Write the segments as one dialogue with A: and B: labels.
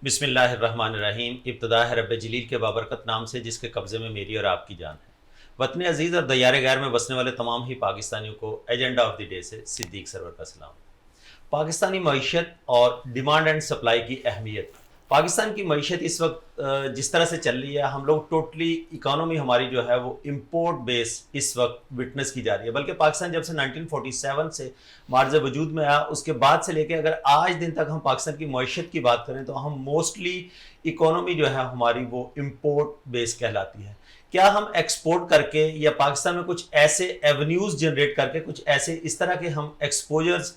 A: बिस्मिल्लाहिर्रहमानिर्रहीम। इब्तिदा है रब जलील के बाबरकत नाम से जिसके कब्ज़े में मेरी और आपकी जान है। वतन अजीज़ और दयार गैर में बसने वाले तमाम ही पाकिस्तानियों को एजेंडा ऑफ द डे से सिद्दीक सरवर का सलाम। पाकिस्तानी मईशत और डिमांड एंड सप्लाई की अहमियत। पाकिस्तान की मईशत इस वक्त जिस तरह से चल रही है, हम लोग टोटली इकानमी हमारी जो है वो इम्पोर्ट बेस इस वक्त विटनेस की जा रही है। बल्कि पाकिस्तान जब से 1947 से मार्ज वजूद में आया, उसके बाद से लेकर अगर आज दिन तक हम पाकिस्तान की मईशत की बात करें तो हम मोस्टली इकोनॉमी जो है हमारी वो इम्पोर्ट बेस कहलाती है। क्या हम एक्सपोर्ट करके या पाकिस्तान में कुछ ऐसे एवेन्यूज़ जनरेट करके कुछ ऐसे इस तरह के हम एक्सपोजर्स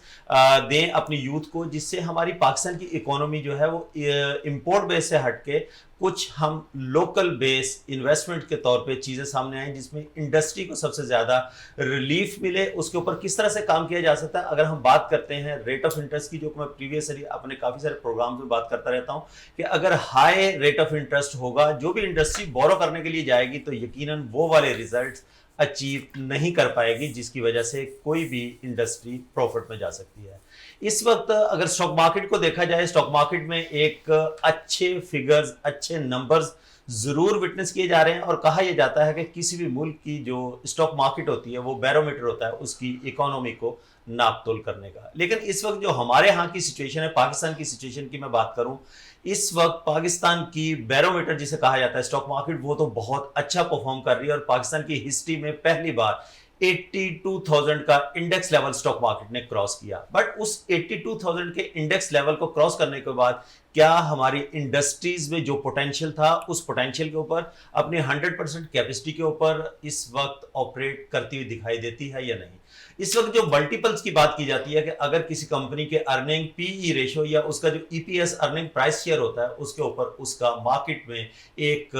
A: दें अपनी यूथ को, जिससे हमारी पाकिस्तान की इकोनॉमी जो है वो इम्पोर्ट बेस से हट के कुछ हम लोकल बेस इन्वेस्टमेंट के तौर पे चीज़ें सामने आएँ जिसमें इंडस्ट्री को सबसे ज़्यादा रिलीफ मिले। उसके ऊपर किस तरह से काम किया जा सकता है। अगर हम बात करते हैं रेट ऑफ इंटरेस्ट की, जो मैं प्रीवियसली अपने काफ़ी सारे प्रोग्राम्स में बात करता रहता हूँ कि अगर हाई रेट ऑफ इंटरेस्ट होगा, जो भी इंडस्ट्री बोरो करने के लिए जाएगी तो यकीनन वो वाले रिजल्ट्स अचीव नहीं कर पाएगी जिसकी वजह से कोई भी इंडस्ट्री प्रॉफिट में जा सकती है। इस वक्त अगर स्टॉक मार्केट को देखा जाए, स्टॉक मार्केट में एक अच्छे फिगर्स, अच्छे नंबर्स ज़रूर विटनेस किए जा रहे हैं और कहा यह जाता है कि किसी भी मुल्क की जो स्टॉक मार्केट होती है वो बैरोमीटर होता है उसकी इकोनॉमी को नाप तोल करने का। लेकिन इस वक्त जो हमारे यहाँ की सिचुएशन है, पाकिस्तान की सिचुएशन की मैं बात करूँ, इस वक्त पाकिस्तान की बैरोमीटर जिसे कहा जाता है स्टॉक मार्केट, वो तो बहुत अच्छा परफॉर्म कर रही है और पाकिस्तान की हिस्ट्री में पहली बार 82,000 का इंडेक्स लेवल स्टॉक मार्केट ने क्रॉस किया। बट उस 82,000 के इंडेक्स लेवल को क्रॉस करने के बाद क्या हमारी इंडस्ट्रीज में जो पोटेंशियल था उस पोटेंशियल के ऊपर, अपनी 100% कैपेसिटी के ऊपर इस वक्त ऑपरेट करती हुई दिखाई देती है या नहीं। इस वक्त जो मल्टीपल्स की बात की जाती है कि अगर किसी कंपनी के अर्निंग पीई रेशो या उसका जो ईपीएस अर्निंग प्राइस शेयर होता है उसके ऊपर उसका मार्केट में एक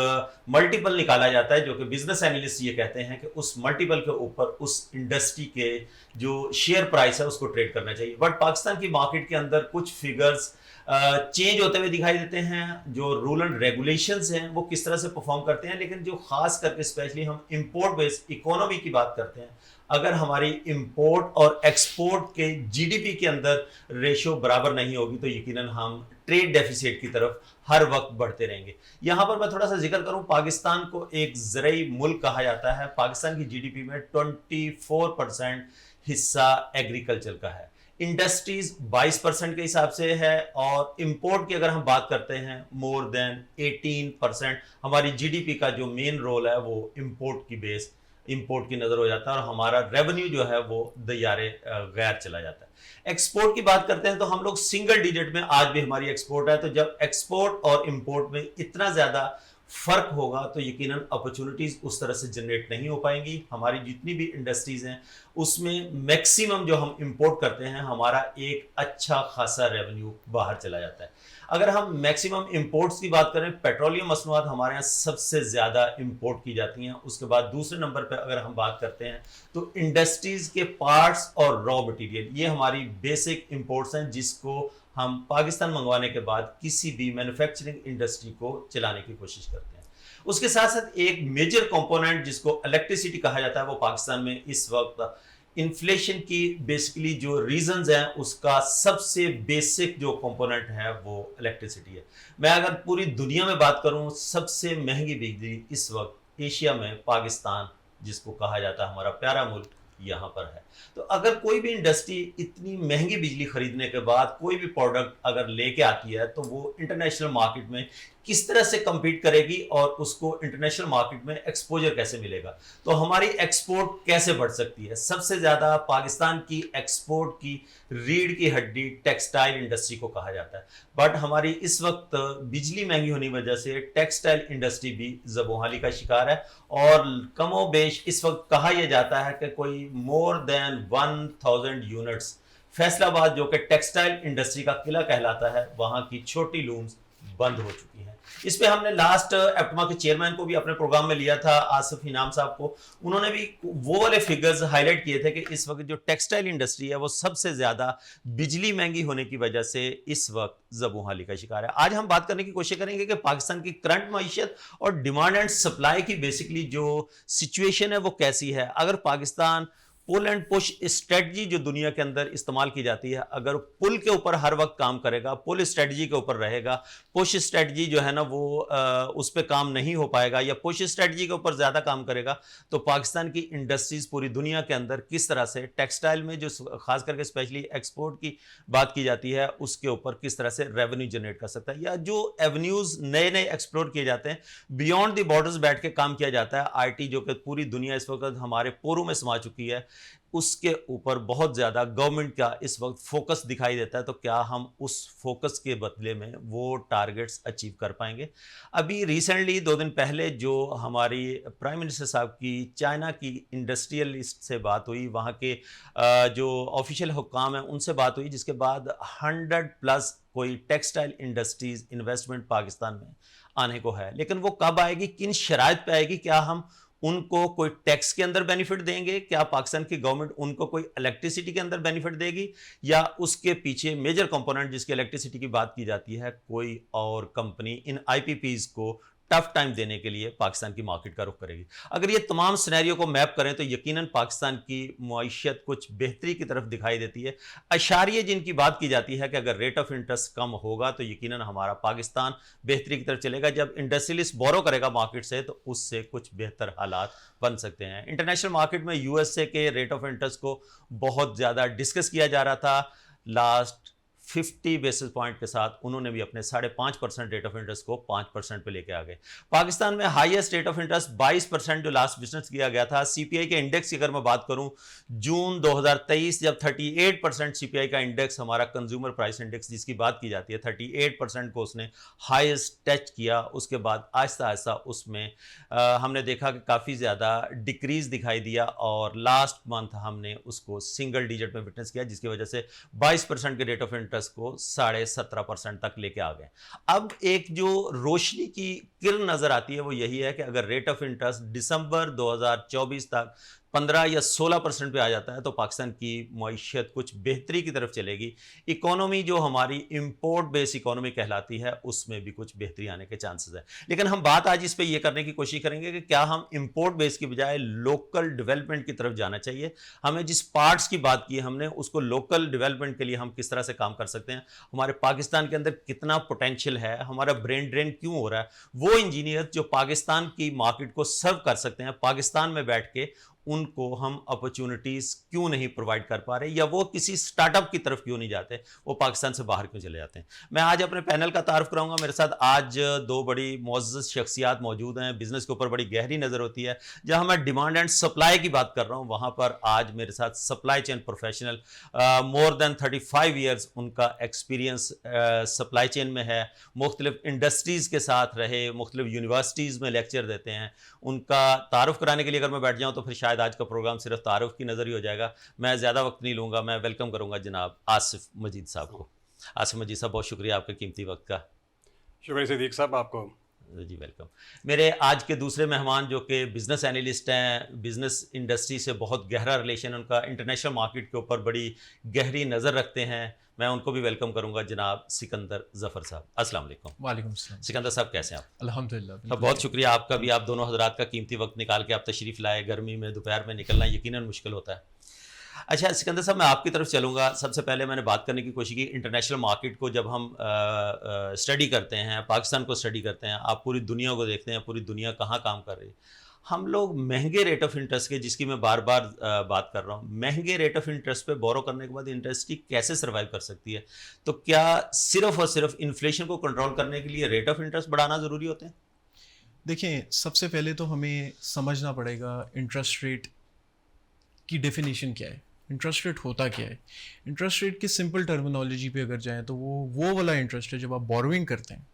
A: मल्टीपल निकाला जाता है, जो कि बिजनेस एनालिस्ट ये कहते हैं कि उस मल्टीपल के ऊपर उस इंडस्ट्री के जो शेयर प्राइस है उसको ट्रेड करना चाहिए। बट पाकिस्तान की मार्केट के अंदर कुछ फिगर्स चेंज होते हुए दिखाई देते हैं। जो रूल एंड रेगुलेशंस हैं वो किस तरह से परफॉर्म करते हैं, लेकिन जो खास करके स्पेशली हम इंपोर्ट बेस्ड इकोनॉमी की बात करते हैं, अगर हमारी इंपोर्ट और एक्सपोर्ट के जीडीपी के अंदर रेशो बराबर नहीं होगी तो यकीनन हम ट्रेड डेफिसिट की तरफ हर वक्त बढ़ते रहेंगे। यहाँ पर मैं थोड़ा सा जिक्र करूँ, पाकिस्तान को एक ज़रई मुल्क कहा जाता है। पाकिस्तान की जीडीपी में 24% हिस्सा एग्रीकल्चर का है, इंडस्ट्रीज 22% के हिसाब से है और इंपोर्ट की अगर हम बात करते हैं मोर देन 18%। हमारी जीडीपी का जो मेन रोल है वो इंपोर्ट की बेस, इंपोर्ट की नज़र हो जाता है और हमारा रेवेन्यू जो है वो दयारे गैर चला जाता है। एक्सपोर्ट की बात करते हैं तो हम लोग सिंगल डिजिट में आज भी हमारी एक्सपोर्ट है। तो जब एक्सपोर्ट और इंपोर्ट में इतना ज़्यादा फर्क होगा तो यकीनन अपॉर्चुनिटीज उस तरह से जनरेट नहीं हो पाएंगी। हमारी जितनी भी इंडस्ट्रीज हैं उसमें मैक्सिमम जो हम इंपोर्ट करते हैं हमारा एक अच्छा खासा रेवेन्यू बाहर चला जाता है। अगर हम मैक्सिमम इंपोर्ट्स की बात करें, पेट्रोलियम मसनूआत हमारे यहाँ सबसे ज़्यादा इंपोर्ट की जाती हैं। उसके बाद दूसरे नंबर पर अगर हम बात करते हैं तो इंडस्ट्रीज़ के पार्ट्स और रॉ मटेरियल, ये हमारी बेसिक इंपोर्ट्स हैं जिसको हम पाकिस्तान मंगवाने के बाद किसी भी मैन्युफैक्चरिंग इंडस्ट्री को चलाने की कोशिश करते हैं। उसके साथ साथ एक मेजर कंपोनेंट जिसको इलेक्ट्रिसिटी कहा जाता है, वो पाकिस्तान में इस वक्त इन्फ्लेशन की बेसिकली जो रीजंस हैं उसका सबसे बेसिक जो कंपोनेंट है वो इलेक्ट्रिसिटी है। मैं अगर पूरी दुनिया में बात करूं, सबसे महंगी बिजली इस वक्त एशिया में पाकिस्तान, जिसको कहा जाता है हमारा प्यारा मुल्क, यहाँ पर है। तो अगर कोई भी इंडस्ट्री इतनी महंगी बिजली खरीदने के बाद कोई भी प्रोडक्ट अगर लेके आती है तो वो इंटरनेशनल मार्केट में किस तरह से compete करेगी और उसको इंटरनेशनल मार्केट में एक्सपोजर कैसे मिलेगा, तो हमारी एक्सपोर्ट कैसे बढ़ सकती है। सबसे ज़्यादा पाकिस्तान की एक्सपोर्ट की रीढ़ की हड्डी टेक्सटाइल इंडस्ट्री को कहा जाता है। बट हमारी इस वक्त बिजली महंगी होने की वजह से टेक्सटाइल इंडस्ट्री भी ज़बोहाली का शिकार है और कमो बेश इस वक्त कहा यह जाता है कि कोई मोर देन 1000 यूनिट्स फैसलाबाद, जो कि टेक्सटाइल इंडस्ट्री का किला कहलाता है, वहाँ की छोटी लूम्स बंद हो चुकी हैं। इस पे हमने लास्ट एप्टमा के चेयरमैन को भी अपने प्रोग्राम में लिया था, आसिफ इनाम साहब को। उन्होंने भी वो वाले फिगर्स हाईलाइट किए थे कि इस वक्त जो टेक्सटाइल इंडस्ट्री है वो सबसे ज़्यादा बिजली महंगी होने की वजह से इस वक्त ज़बोहाली का शिकार है। आज हम बात करने की कोशिश करेंगे कि पाकिस्तान की करंट मईशत और डिमांड एंड सप्लाई की बेसिकली जो सिचुएशन है वो कैसी है। अगर Pakistan pull and push strategy जो दुनिया के अंदर इस्तेमाल की जाती है, अगर पुल के ऊपर हर वक्त काम करेगा, पुल स्ट्रेटजी के ऊपर रहेगा, पुश स्ट्रेटजी जो है ना वो उस पर काम नहीं हो पाएगा, या पुश स्ट्रेटजी के ऊपर ज़्यादा काम करेगा, तो पाकिस्तान की इंडस्ट्रीज पूरी दुनिया के अंदर किस तरह से टेक्सटाइल में जो खास करके स्पेशली एक्सपोर्ट की बात की जाती है उसके ऊपर किस तरह से रेवेन्यू जनरेट कर सकता है, या जो एवेन्यूज़ नए नए एक्सप्लोर किए जाते हैं, बियॉन्ड द बॉर्डर्स बैठ के काम किया जाता है। आईटी जो कि पूरी दुनिया इस वक्त हमारे पोरों में समा चुकी है, उसके ऊपर बहुत ज़्यादा गवर्नमेंट का इस वक्त फोकस दिखाई देता है। तो क्या हम उस फोकस के बदले में वो टारगेट्स अचीव कर पाएंगे? अभी रिसेंटली 2 दिन पहले जो हमारी प्राइम मिनिस्टर साहब की चाइना की इंडस्ट्रियलिस्ट से बात हुई, वहाँ के जो ऑफिशियल हुक्काम हैं उनसे बात हुई, जिसके बाद 100+ कोई टेक्सटाइल इंडस्ट्रीज इन्वेस्टमेंट पाकिस्तान में आने को है। लेकिन वो कब आएगी, किन शराइत पे आएगी? क्या हम उनको कोई टैक्स के अंदर बेनिफिट देंगे? क्या पाकिस्तान की गवर्नमेंट उनको कोई इलेक्ट्रिसिटी के अंदर बेनिफिट देगी? या उसके पीछे मेजर कंपोनेंट जिसकी इलेक्ट्रिसिटी की बात की जाती है, कोई और कंपनी इन आईपीपीज को टफ टाइम देने के लिए पाकिस्तान की मार्केट का रुख करेगी? अगर ये तमाम सिनेरियो को मैप करें तो यकीनन पाकिस्तान की मुआइशत कुछ बेहतरी की तरफ दिखाई देती है। अशारिये जिनकी बात की जाती है कि अगर रेट ऑफ इंटरेस्ट कम होगा तो यकीनन हमारा पाकिस्तान बेहतरी की तरफ चलेगा। जब इंडस्ट्रियलिस्ट बोरो करेगा मार्केट से तो उससे कुछ बेहतर हालात बन सकते हैं। इंटरनेशनल मार्केट में यूएसए के रेट ऑफ इंटरेस्ट को बहुत ज़्यादा डिस्कस किया जा रहा था। लास्ट 50 बेसिस पॉइंट के साथ उन्होंने भी अपने 5.5% रेट ऑफ इंटरेस्ट को 5% पे लेके आ गए। पाकिस्तान में हाईएस्ट रेट ऑफ इंटरेस्ट 22% जो लास्ट बिजनेस किया गया था। सीपीआई के इंडेक्स की अगर मैं बात करूं, जून 2023 जब 38% सीपीआई का इंडेक्स, हमारा कंज्यूमर प्राइस इंडेक्स जिसकी बात की जाती है, 38% को उसने हाईएस्ट टच किया। उसके बाद आहिस्ता आहिस्ता उसमें हमने देखा कि काफ़ी ज़्यादा डिक्रीज दिखाई दिया और लास्ट मंथ हमने उसको सिंगल डिजिट में विटनेस किया, जिसकी वजह से 22% के रेट ऑफ इंटरेस्ट को 17.5% तक लेके आ गए। अब एक जो रोशनी की किरण नजर आती है वो यही है कि अगर रेट ऑफ इंटरेस्ट दिसंबर 2024 तक 15 या 16% पे आ जाता है तो पाकिस्तान की मईशत कुछ बेहतरी की तरफ चलेगी। इकोनॉमी जो हमारी इंपोर्ट बेस इकोनॉमी कहलाती है उसमें भी कुछ बेहतरी आने के चांसेस है। लेकिन हम बात आज इस पे ये करने की कोशिश करेंगे कि क्या हम इंपोर्ट बेस की बजाय लोकल डेवलपमेंट की तरफ जाना चाहिए। हमें जिस पार्ट्स की बात की हमने उसको लोकल डेवलपमेंट के लिए हम किस तरह से काम कर सकते हैं, हमारे पाकिस्तान के अंदर कितना पोटेंशियल है, हमारा ब्रेन ड्रेन क्यों हो रहा है। वो इंजीनियर जो पाकिस्तान की मार्केट को सर्व कर सकते हैं, पाकिस्तान में बैठ के उनको हम अपॉर्चुनिटीज क्यों नहीं प्रोवाइड कर पा रहे, या वो किसी स्टार्टअप की तरफ क्यों नहीं जाते, वो पाकिस्तान से बाहर क्यों चले जाते हैं। मैं आज अपने पैनल का तारुफ कराऊंगा। मेरे साथ आज 2 बड़ी मुअज़्ज़ज़ शख्सियात मौजूद हैं। बिजनेस के ऊपर बड़ी गहरी नज़र होती है। जहां मैं डिमांड एंड सप्लाई की बात कर रहा हूं वहां पर आज मेरे साथ supply chain professional, more than 35 years उनका एक्सपीरियंस सप्लाई चेन में है। मुख्तलिफ इंडस्ट्रीज़ के साथ रहे, मुख्तलिफ यूनिवर्सिटीज़ में लेक्चर देते हैं। उनका तारुफ कराने के लिए अगर मैं बैठ जाऊँ तो फिर शायद आज का प्रोग्राम सिर्फ तारुफ की नज़र ही हो जाएगा। मैं ज़्यादा वक्त नहीं लूँगा, मैं वेलकम करूँगा जनाब आसिफ मजीद साहब को। आसिफ मजीद साहब, बहुत शुक्रिया आपके कीमती वक्त का।
B: शुक्रिया सिद्दीक साहब आपको।
A: जी वेलकम। मेरे आज के दूसरे मेहमान जो कि बिज़नेस एनालिस्ट हैं, बिज़नेस इंडस्ट्री से बहुत गहरा रिलेशन उनका, इंटरनेशनल मार्केट के ऊपर बड़ी गहरी नज़र रखते हैं, मैं उनको भी वेलकम करूंगा जनाब सिकंदर जफर साहब। अस्सलाम वालेकुम।
C: वालेकुम सलाम।
A: सिकंदर साहब कैसे हैं आप?
C: अल्हम्दुलिल्लाह।
A: बहुत शुक्रिया आपका भी, आप दोनों हजरात का कीमती वक्त निकाल के आप तशरीफ़ लाए। गर्मी में दोपहर में निकलना यकीनन मुश्किल होता है। अच्छा सिकंदर साहब, मैं आपकी तरफ चलूँगा। सबसे पहले मैंने बात करने की कोशिश की इंटरनेशनल मार्केट को। जब हम स्टडी करते हैं, पाकिस्तान को स्टडी करते हैं, आप पूरी दुनिया को देखते हैं, पूरी दुनिया कहाँ काम कर रही है। हम लोग महंगे रेट ऑफ इंटरेस्ट के, जिसकी मैं बार बार बात कर रहा हूँ, महंगे रेट ऑफ इंटरेस्ट पे बोरो करने के बाद इंडस्ट्री कैसे सर्वाइव कर सकती है? तो क्या सिर्फ और सिर्फ इन्फ्लेशन को कंट्रोल करने के लिए रेट ऑफ इंटरेस्ट बढ़ाना ज़रूरी होते हैं?
C: देखिए, सबसे पहले तो हमें समझना पड़ेगा इंटरेस्ट रेट की डेफिनेशन क्या है, इंटरेस्ट रेट होता क्या है। इंटरेस्ट रेट की सिंपल टर्मिनोलॉजी पे अगर जाएँ तो वो वाला इंटरेस्ट है जब आप बोरोइंग करते हैं,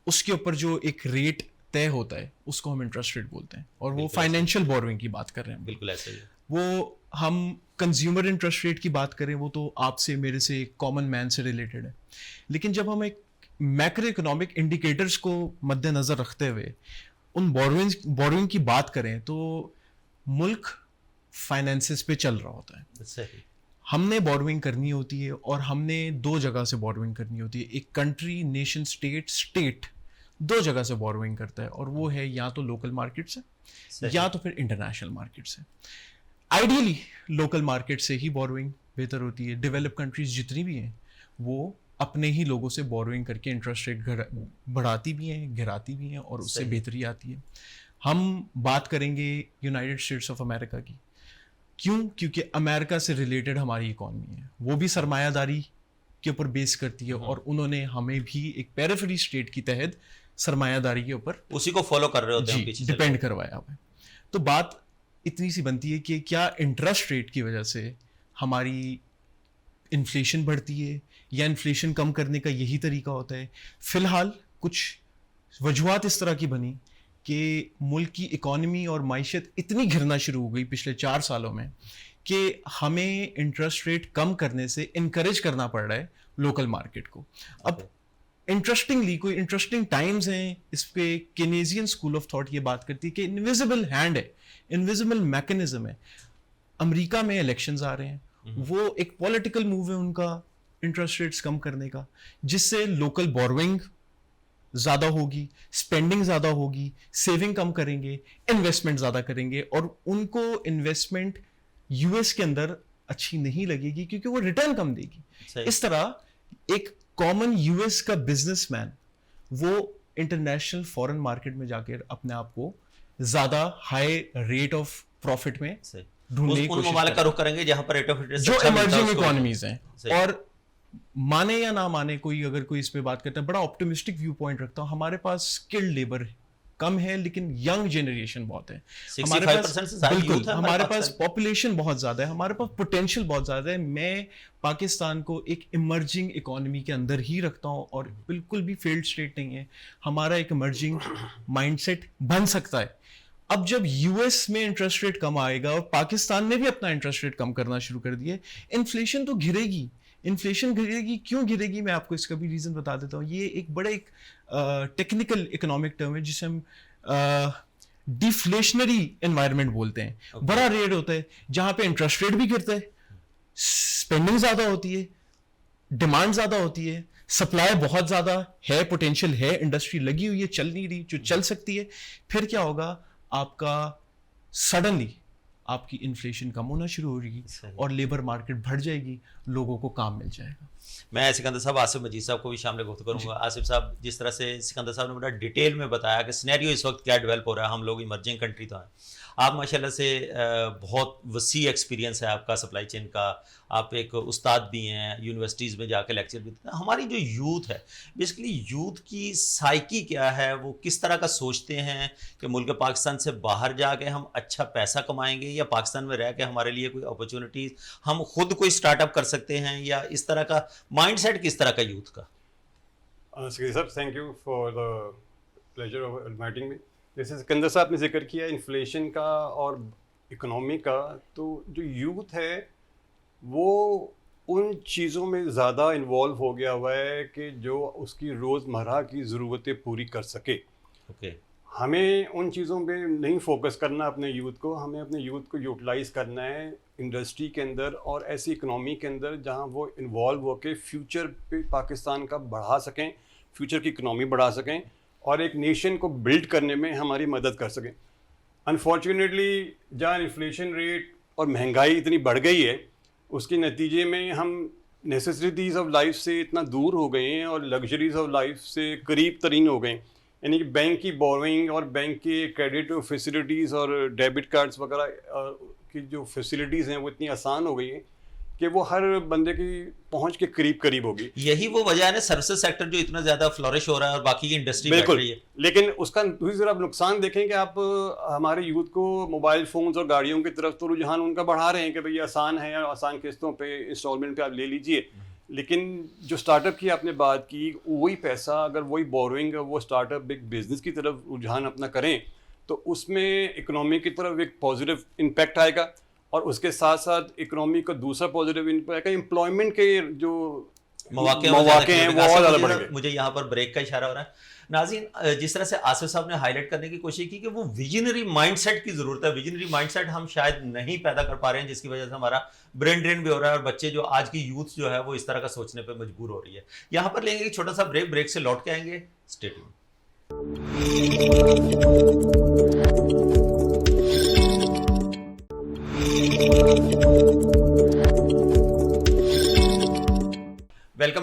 C: उसके ऊपर जो एक रेट तय होता है उसको हम इंटरेस्ट रेट बोलते हैं। और वो फाइनेंशियल बोरोइंग की बात कर रहे हैं।
A: बिल्कुल ऐसा ही है।
C: वो हम कंज्यूमर इंटरेस्ट रेट की बात करें वो तो आपसे मेरे से कॉमन मैन से रिलेटेड है। लेकिन जब हम एक मैक्रो इकोनॉमिक इंडिकेटर्स को मद्देनज़र रखते हुए उन बोरोइंग की बात करें तो मुल्क फाइनेंसिस पे चल रहा होता है।
A: सही।
C: हमने बोरोइंग करनी होती है और हमने 2 जगह से बोरोइंग करनी होती है। एक कंट्री, नेशन, स्टेट 2 जगह से बोरोइंग करता है और वो है या तो लोकल मार्केट से या तो फिर इंटरनेशनल मार्केट से। आइडियली लोकल मार्केट से ही बोरोइंग बेहतर होती है. डेवलप कंट्रीज जितनी भी हैं वो अपने ही लोगों से बोरोइंग करके इंटरेस्ट रेट बढ़ाती भी हैं, गिराती भी हैं, और उससे बेहतरी आती है. हम बात करेंगे यूनाइटेड स्टेट्स ऑफ अमेरिका की. क्यों? क्योंकि अमेरिका से रिलेटेड हमारी इकॉनमी है, वो भी सरमायादारी के ऊपर बेस करती है, और उन्होंने हमें भी एक पेरिफेरी स्टेट की तहत सरमायादारी के ऊपर
A: उसी को फॉलो कर रहे होते हैं पीछे
C: डिपेंड करवाया हुआ है. तो बात इतनी सी बनती है कि क्या इंटरेस्ट रेट की वजह से हमारी इन्फ्लेशन बढ़ती है, या इन्फ्लेशन कम करने का यही तरीका होता है? फिलहाल कुछ वजूहात इस तरह की बनी कि मुल्क की इकॉनमी और माइशत इतनी गिरना शुरू हो गई पिछले 4 सालों में कि हमें इंटरेस्ट रेट कम करने से इनकरेज करना पड़ रहा है लोकल मार्केट को. अब इंटरेस्टिंगली कोई इंटरेस्टिंग टाइम्स हैं इस पे. केनेजियन स्कूल ऑफ थॉट ये बात करती है कि इनविजिबल हैंड है, इनविजिबल मैकेनिज्म है. अमेरिका में इलेक्शंस आ रहे हैं, वो एक पॉलिटिकल मूव है उनका इंटरेस्ट रेट्स कम करने का, जिससे लोकल बोरोइंग ज्यादा होगी, स्पेंडिंग ज्यादा होगी, सेविंग कम करेंगे, इन्वेस्टमेंट ज्यादा करेंगे, और उनको इन्वेस्टमेंट यूएस के अंदर अच्छी नहीं लगेगी क्योंकि वो रिटर्न कम देगी. इस तरह एक कॉमन यूएस का बिजनेसमैन वो इंटरनेशनल फॉरेन मार्केट में जाकर अपने आप को ज्यादा हाई रेट ऑफ प्रॉफिट में ढूंढने की कोशिश
A: ममालिक का रुख करेंगे जहां पर रेट ऑफ इंटरेस्ट
C: जो इमर्जिंग इकोनॉमीज हैं. और माने या ना माने कोई, अगर कोई इस पे बात करता है, बड़ा ऑप्टिमिस्टिक व्यू पॉइंट रखता हूं. हमारे पास स्किल्ड लेबर कम है लेकिन यंग जनरेशन बहुत है. हमारे पास बिल्कुल, हमारे पास पॉपुलेशन बहुत ज्यादा है, हमारे पास पोटेंशियल बहुत ज्यादा है. मैं पाकिस्तान को एक इमर्जिंग इकोनॉमी के अंदर ही रखता हूं और बिल्कुल भी फेल्ड स्टेट नहीं है. हमारा एक इमर्जिंग माइंडसेट बन सकता है. अब जब यूएस में इंटरेस्ट रेट कम आएगा और पाकिस्तान ने भी अपना इंटरेस्ट रेट कम करना शुरू कर दिया, इन्फ्लेशन तो गिरेगी. इन्फ्लेशन गिरेगी. क्यों गिरेगी? मैं आपको इसका भी रीजन बता देता हूँ. ये एक बड़ा एक टेक्निकल इकोनॉमिक टर्म है जिसे हम डिफ्लेशनरी एनवायरनमेंट बोलते हैं. बड़ा रेट होता है जहां पे इंटरेस्ट रेट भी गिरता है, स्पेंडिंग ज्यादा होती है, डिमांड ज्यादा होती है, सप्लाई बहुत ज्यादा है, पोटेंशियल है, इंडस्ट्री लगी हुई है, चल नहीं रही, जो चल सकती है. फिर क्या होगा? आपका सडनली आपकी इन्फ्लेशन कम होना शुरू हो जाएगी और लेबर मार्केट बढ़ जाएगी, लोगों को काम मिल जाएगा.
A: मैं सिकंदर साहब, आसिफ मजीद साहब को भी शामिल गुफ्तगू करूंगा. आसिफ साहब, जिस तरह से सिकंदर साहब ने बड़ा डिटेल में बताया कि सिनेरियो इस वक्त क्या डेवलप हो रहा है, हम लोग इमर्जिंग कंट्री तो हैं. आप माशाल्लाह से बहुत वसी एक्सपीरियंस है आपका सप्लाई चेन का. आप एक उस्ताद भी हैं, यूनिवर्सिटीज़ में जाकर लेक्चर भी देते हैं. हमारी जो यूथ है, बेसिकली यूथ की साइकी क्या है, वो किस तरह का सोचते हैं कि मुल्क पाकिस्तान से बाहर जाके हम अच्छा पैसा कमाएंगे, या पाकिस्तान में रह के हमारे लिए कोई अपॉर्चुनिटीज़, हम खुद कोई स्टार्टअप कर सकते हैं, या इस तरह का माइंडसेट किस तरह का यूथ का?
B: Sir, thank you for the pleasure of inviting me. जैसे सिकंदर साहब ने जिक्र किया इन्फ्लेशन का और इकोनॉमी का, तो जो यूथ है वो उन चीज़ों में ज़्यादा इन्वॉल्व हो गया हुआ है कि जो उसकी रोज़मर्रा की ज़रूरतें पूरी कर सके.
A: ओके.
B: हमें उन चीज़ों पे नहीं फोकस करना अपने यूथ को. हमें अपने यूथ को यूटिलाइज़ करना है इंडस्ट्री के अंदर और ऐसी इकनॉमी के अंदर जहाँ वो इन्वॉल्व होकर फ्यूचर पे पाकिस्तान का बढ़ा सकें, फ्यूचर की इकनॉमी बढ़ा सकें और एक नेशन को बिल्ड करने में हमारी मदद कर सकें. अनफॉर्चुनेटली जहाँ इन्फ्लेशन रेट और महंगाई इतनी बढ़ गई है, उसके नतीजे में हम नेसेसिटीज़ ऑफ लाइफ से इतना दूर हो गए हैं और लग्जरीज़ ऑफ लाइफ से करीब तरीन हो गए. यानी कि बैंक की बोरोइंग और बैंक के क्रेडिट फैसिलिटीज़ और डेबिट कार्ड्स वगैरह की जो फैसिलिटीज़ हैं वो इतनी आसान हो गई हैं कि वो हर बंदे की पहुंच के करीब करीब होगी.
A: यही वो वजह है ना, सर्विसेज सेक्टर जो इतना ज़्यादा फ्लोरिश हो रहा है और बाकी की इंडस्ट्री बैठ रही है.
B: लेकिन उसका दूसरी तरफ नुकसान देखें कि आप हमारे यूथ को मोबाइल फ़ोन्स और गाड़ियों की तरफ तो रुझान उनका बढ़ा रहे हैं कि भाई आसान है, आसान किस्तों पे, इंस्टॉलमेंट पे आप ले लीजिए. लेकिन जो स्टार्टअप की आपने बात की, वही पैसा अगर वही बोरोइंग वो स्टार्टअप एक बिजनेस की तरफ रुझान अपना करें तो उसमें इकोनॉमी की तरफ एक पॉजिटिव इम्पैक्ट आएगा. और उसके साथ साथ इकोनॉमी का दूसरा पॉजिटिव इम्पैक्ट एम्प्लॉयमेंट के जो मौके हैं वो और ज़्यादा बढ़ेंगे.
A: मुझे यहाँ पर ब्रेक का इशारा हो रहा है. नाज़रीन, जिस तरह से आसिफ साहब ने हाईलाइट करने की कोशिश की कि वो विजनरी माइंडसेट की ज़रूरत है. विजनरी माइंडसेट हम शायद नहीं पैदा कर पा रहे हैं, जिसकी वजह से हमारा ब्रेन ड्रेन भी हो रहा है और बच्चे जो आज की यूथ जो है वो इस तरह का सोचने पर मजबूर हो रही है. यहाँ पर लेंगे एक छोटा सा ब्रेक. ब्रेक से लौट के आएंगे. Stay tuned. वेलकम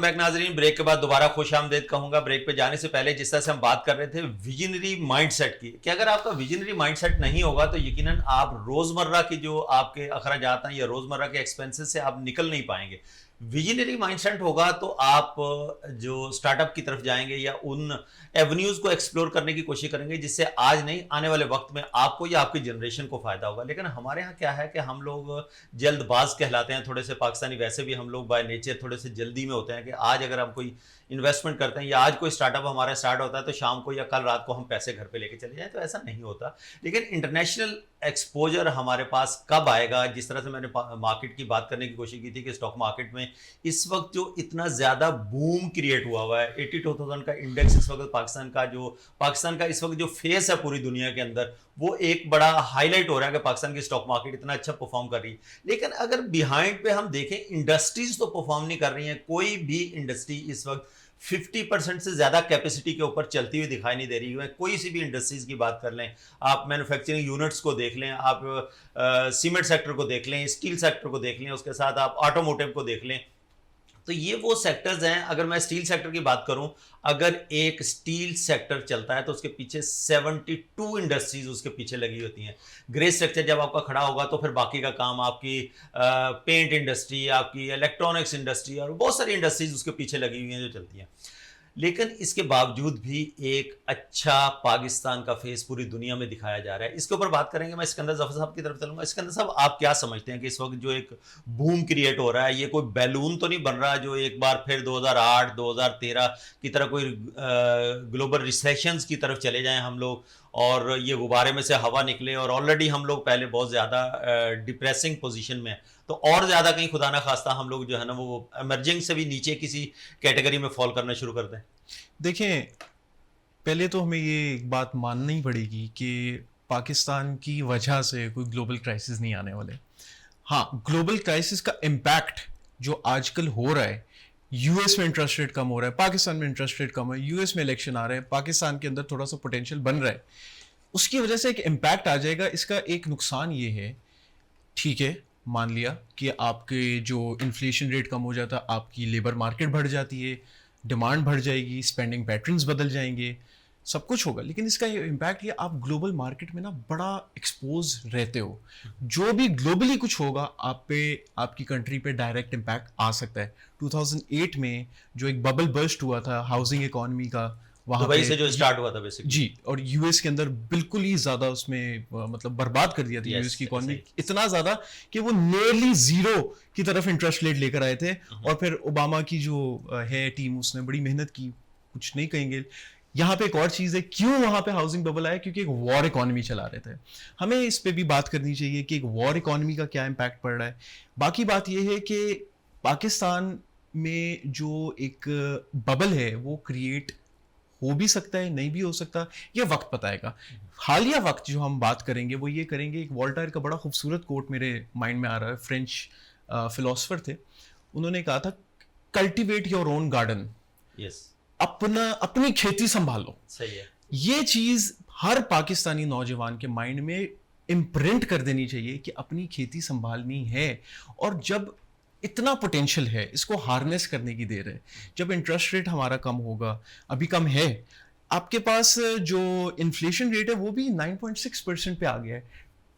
A: बैक नाजरीन। ब्रेक के बाद दोबारा खुश आमदेद कहूंगा। ब्रेक पे जाने से पहले जिस तरह से हम बात कर रहे थे विजनरी माइंडसेट की, कि अगर आपका विजनरी माइंडसेट नहीं होगा तो यकीनन आप रोजमर्रा की जो आपके अखराजात हैं या रोजमर्रा के एक्सपेंसेस से आप निकल नहीं पाएंगे। विजनरी माइंडसेट होगा तो आप जो स्टार्टअप की तरफ जाएंगे या उन एवेन्यूज को एक्सप्लोर करने की कोशिश करेंगे जिससे आज नहीं आने वाले वक्त में आपको या आपकी जनरेशन को फायदा होगा। लेकिन हमारे यहाँ क्या है कि हम लोग जल्दबाज कहलाते हैं थोड़े से। पाकिस्तानी वैसे भी हम लोग बाय नेचर थोड़े से जल्दी में होते हैं कि आज अगर हम कोई इन्वेस्टमेंट करते हैं या आज कोई स्टार्टअप हमारा स्टार्ट होता है तो शाम को या कल रात को हम पैसे घर पे लेके चले जाएं, तो ऐसा नहीं होता। लेकिन इंटरनेशनल एक्सपोजर हमारे पास कब आएगा? जिस तरह से मैंने मार्केट की बात करने की कोशिश की थी कि स्टॉक मार्केट में इस वक्त जो इतना ज़्यादा बूम क्रिएट हुआ है, 82,000 का इंडेक्स इस वक्त पाकिस्तान का इस वक्त जो फेस है पूरी दुनिया के अंदर, वो एक बड़ा हाईलाइट हो रहा है कि पाकिस्तान की स्टॉक मार्केट इतना अच्छा परफॉर्म कर रही है। लेकिन अगर बिहाइंड पे हम देखें, इंडस्ट्रीज तो परफॉर्म नहीं कर रही हैं। कोई भी इंडस्ट्री इस वक्त 50% से ज़्यादा कैपेसिटी के ऊपर चलती हुई दिखाई नहीं दे रही है। कोई सी भी इंडस्ट्रीज़ की बात कर लें, आप मैन्युफैक्चरिंग यूनिट्स को देख लें, आप सीमेंट सेक्टर को देख लें, स्टील सेक्टर को देख लें, उसके साथ आप ऑटोमोटिव को देख लें, तो ये वो सेक्टर्स हैं। अगर मैं स्टील सेक्टर की बात करूं, अगर एक स्टील सेक्टर चलता है तो उसके पीछे 72 इंडस्ट्रीज उसके पीछे लगी होती हैं। ग्रे स्ट्रक्चर जब आपका खड़ा होगा तो फिर बाकी का काम आपकी पेंट इंडस्ट्री, आपकी इलेक्ट्रॉनिक्स इंडस्ट्री और बहुत सारी इंडस्ट्रीज उसके पीछे लगी हुई हैं जो चलती हैं। लेकिन इसके बावजूद भी एक अच्छा पाकिस्तान का फेस पूरी दुनिया में दिखाया जा रहा है। इसके ऊपर बात करेंगे। मैं सिकंदर जफर साहब की तरफ चलूंगा। सिकंदर साहब, आप क्या समझते हैं कि इस वक्त जो एक बूम क्रिएट हो रहा है, ये कोई बैलून तो नहीं बन रहा जो एक बार फिर 2008 2013 की तरह कोई ग्लोबल रिसेशंस की तरफ चले जाएं हम लोग और ये गुब्बारे में से हवा निकले और ऑलरेडी हम लोग पहले बहुत ज़्यादा डिप्रेसिंग पोजीशन में हैं, तो और ज़्यादा कहीं खुदा ना खास्ता हम लोग जो है ना वो एमर्जिंग से भी नीचे किसी कैटेगरी में फॉल करना शुरू कर दें?
C: देखें, पहले तो हमें ये एक बात माननी पड़ेगी कि पाकिस्तान की वजह से कोई ग्लोबल क्राइसिस नहीं आने वाले। हाँ, ग्लोबल क्राइसिस का इम्पैक्ट जो आजकल हो रहा है, यूएस में इंटरेस्ट रेट कम हो रहा है, पाकिस्तान में इंटरेस्ट रेट कम है, यूएस में इलेक्शन आ रहे हैं, पाकिस्तान के अंदर थोड़ा सा पोटेंशियल बन रहा है, उसकी वजह से एक इम्पैक्ट आ जाएगा। इसका एक नुकसान ये है, ठीक है, मान लिया कि आपके जो इन्फ्लेशन रेट कम हो जाता है, आपकी लेबर मार्केट बढ़ जाती है, डिमांड बढ़ जाएगी, स्पेंडिंग पैटर्न्स बदल जाएंगे, सब कुछ होगा। लेकिन इसका ये इम्पैक्ट, ये आप ग्लोबल मार्केट में ना बड़ा एक्सपोज रहते हो। जो भी ग्लोबली कुछ होगा आप पे, आपकी कंट्री पे डायरेक्ट इम्पैक्ट आ सकता है। 2008 में जो एक बबल बर्स्ट हुआ था हाउसिंग इकोनॉमी का, वहाँ
A: दुबई से जो स्टार्ट हुआ था बेसिकली,
C: जी, और यूएस के अंदर बिल्कुल ही ज़्यादा उसमें मतलब बर्बाद कर दिया था यूएस की इकोनॉमी, इतना ज़्यादा कि वो नियरली जीरो की तरफ इंटरेस्ट रेट लेकर आए थे। और फिर ओबामा की जो है टीम, उसने बड़ी मेहनत की, कुछ नहीं कहेंगे। यहाँ पे एक और चीज़ है, क्यों वहाँ पे हाउसिंग बबल आया? क्योंकि एक वॉर इकोनॉमी चला रहे थे। हमें इस पे भी बात करनी चाहिए कि एक वॉर इकोनॉमी का क्या इम्पैक्ट पड़ रहा है। बाकी बात यह है कि पाकिस्तान में जो एक बबल है वो क्रिएट हो भी सकता है, नहीं भी हो सकता, ये वक्त बताएगा। हालिया वक्त जो हम बात करेंगे वो ये करेंगे, एक वॉल्टायर का बड़ा खूबसूरत कोट मेरे माइंड में आ रहा है, फ्रेंच फिलोसफर थे, उन्होंने कहा था, कल्टिवेट योर ओन गार्डन, अपनी खेती संभालो।
A: सही है।
C: ये चीज हर पाकिस्तानी नौजवान के माइंड में इम्प्रिंट कर देनी चाहिए कि अपनी खेती संभालनी है। और जब इतना पोटेंशियल है, इसको हार्नेस करने की देर है। जब इंटरेस्ट रेट हमारा कम होगा, अभी कम है, आपके पास जो इन्फ्लेशन रेट है वो भी 9.6% पे आ गया है।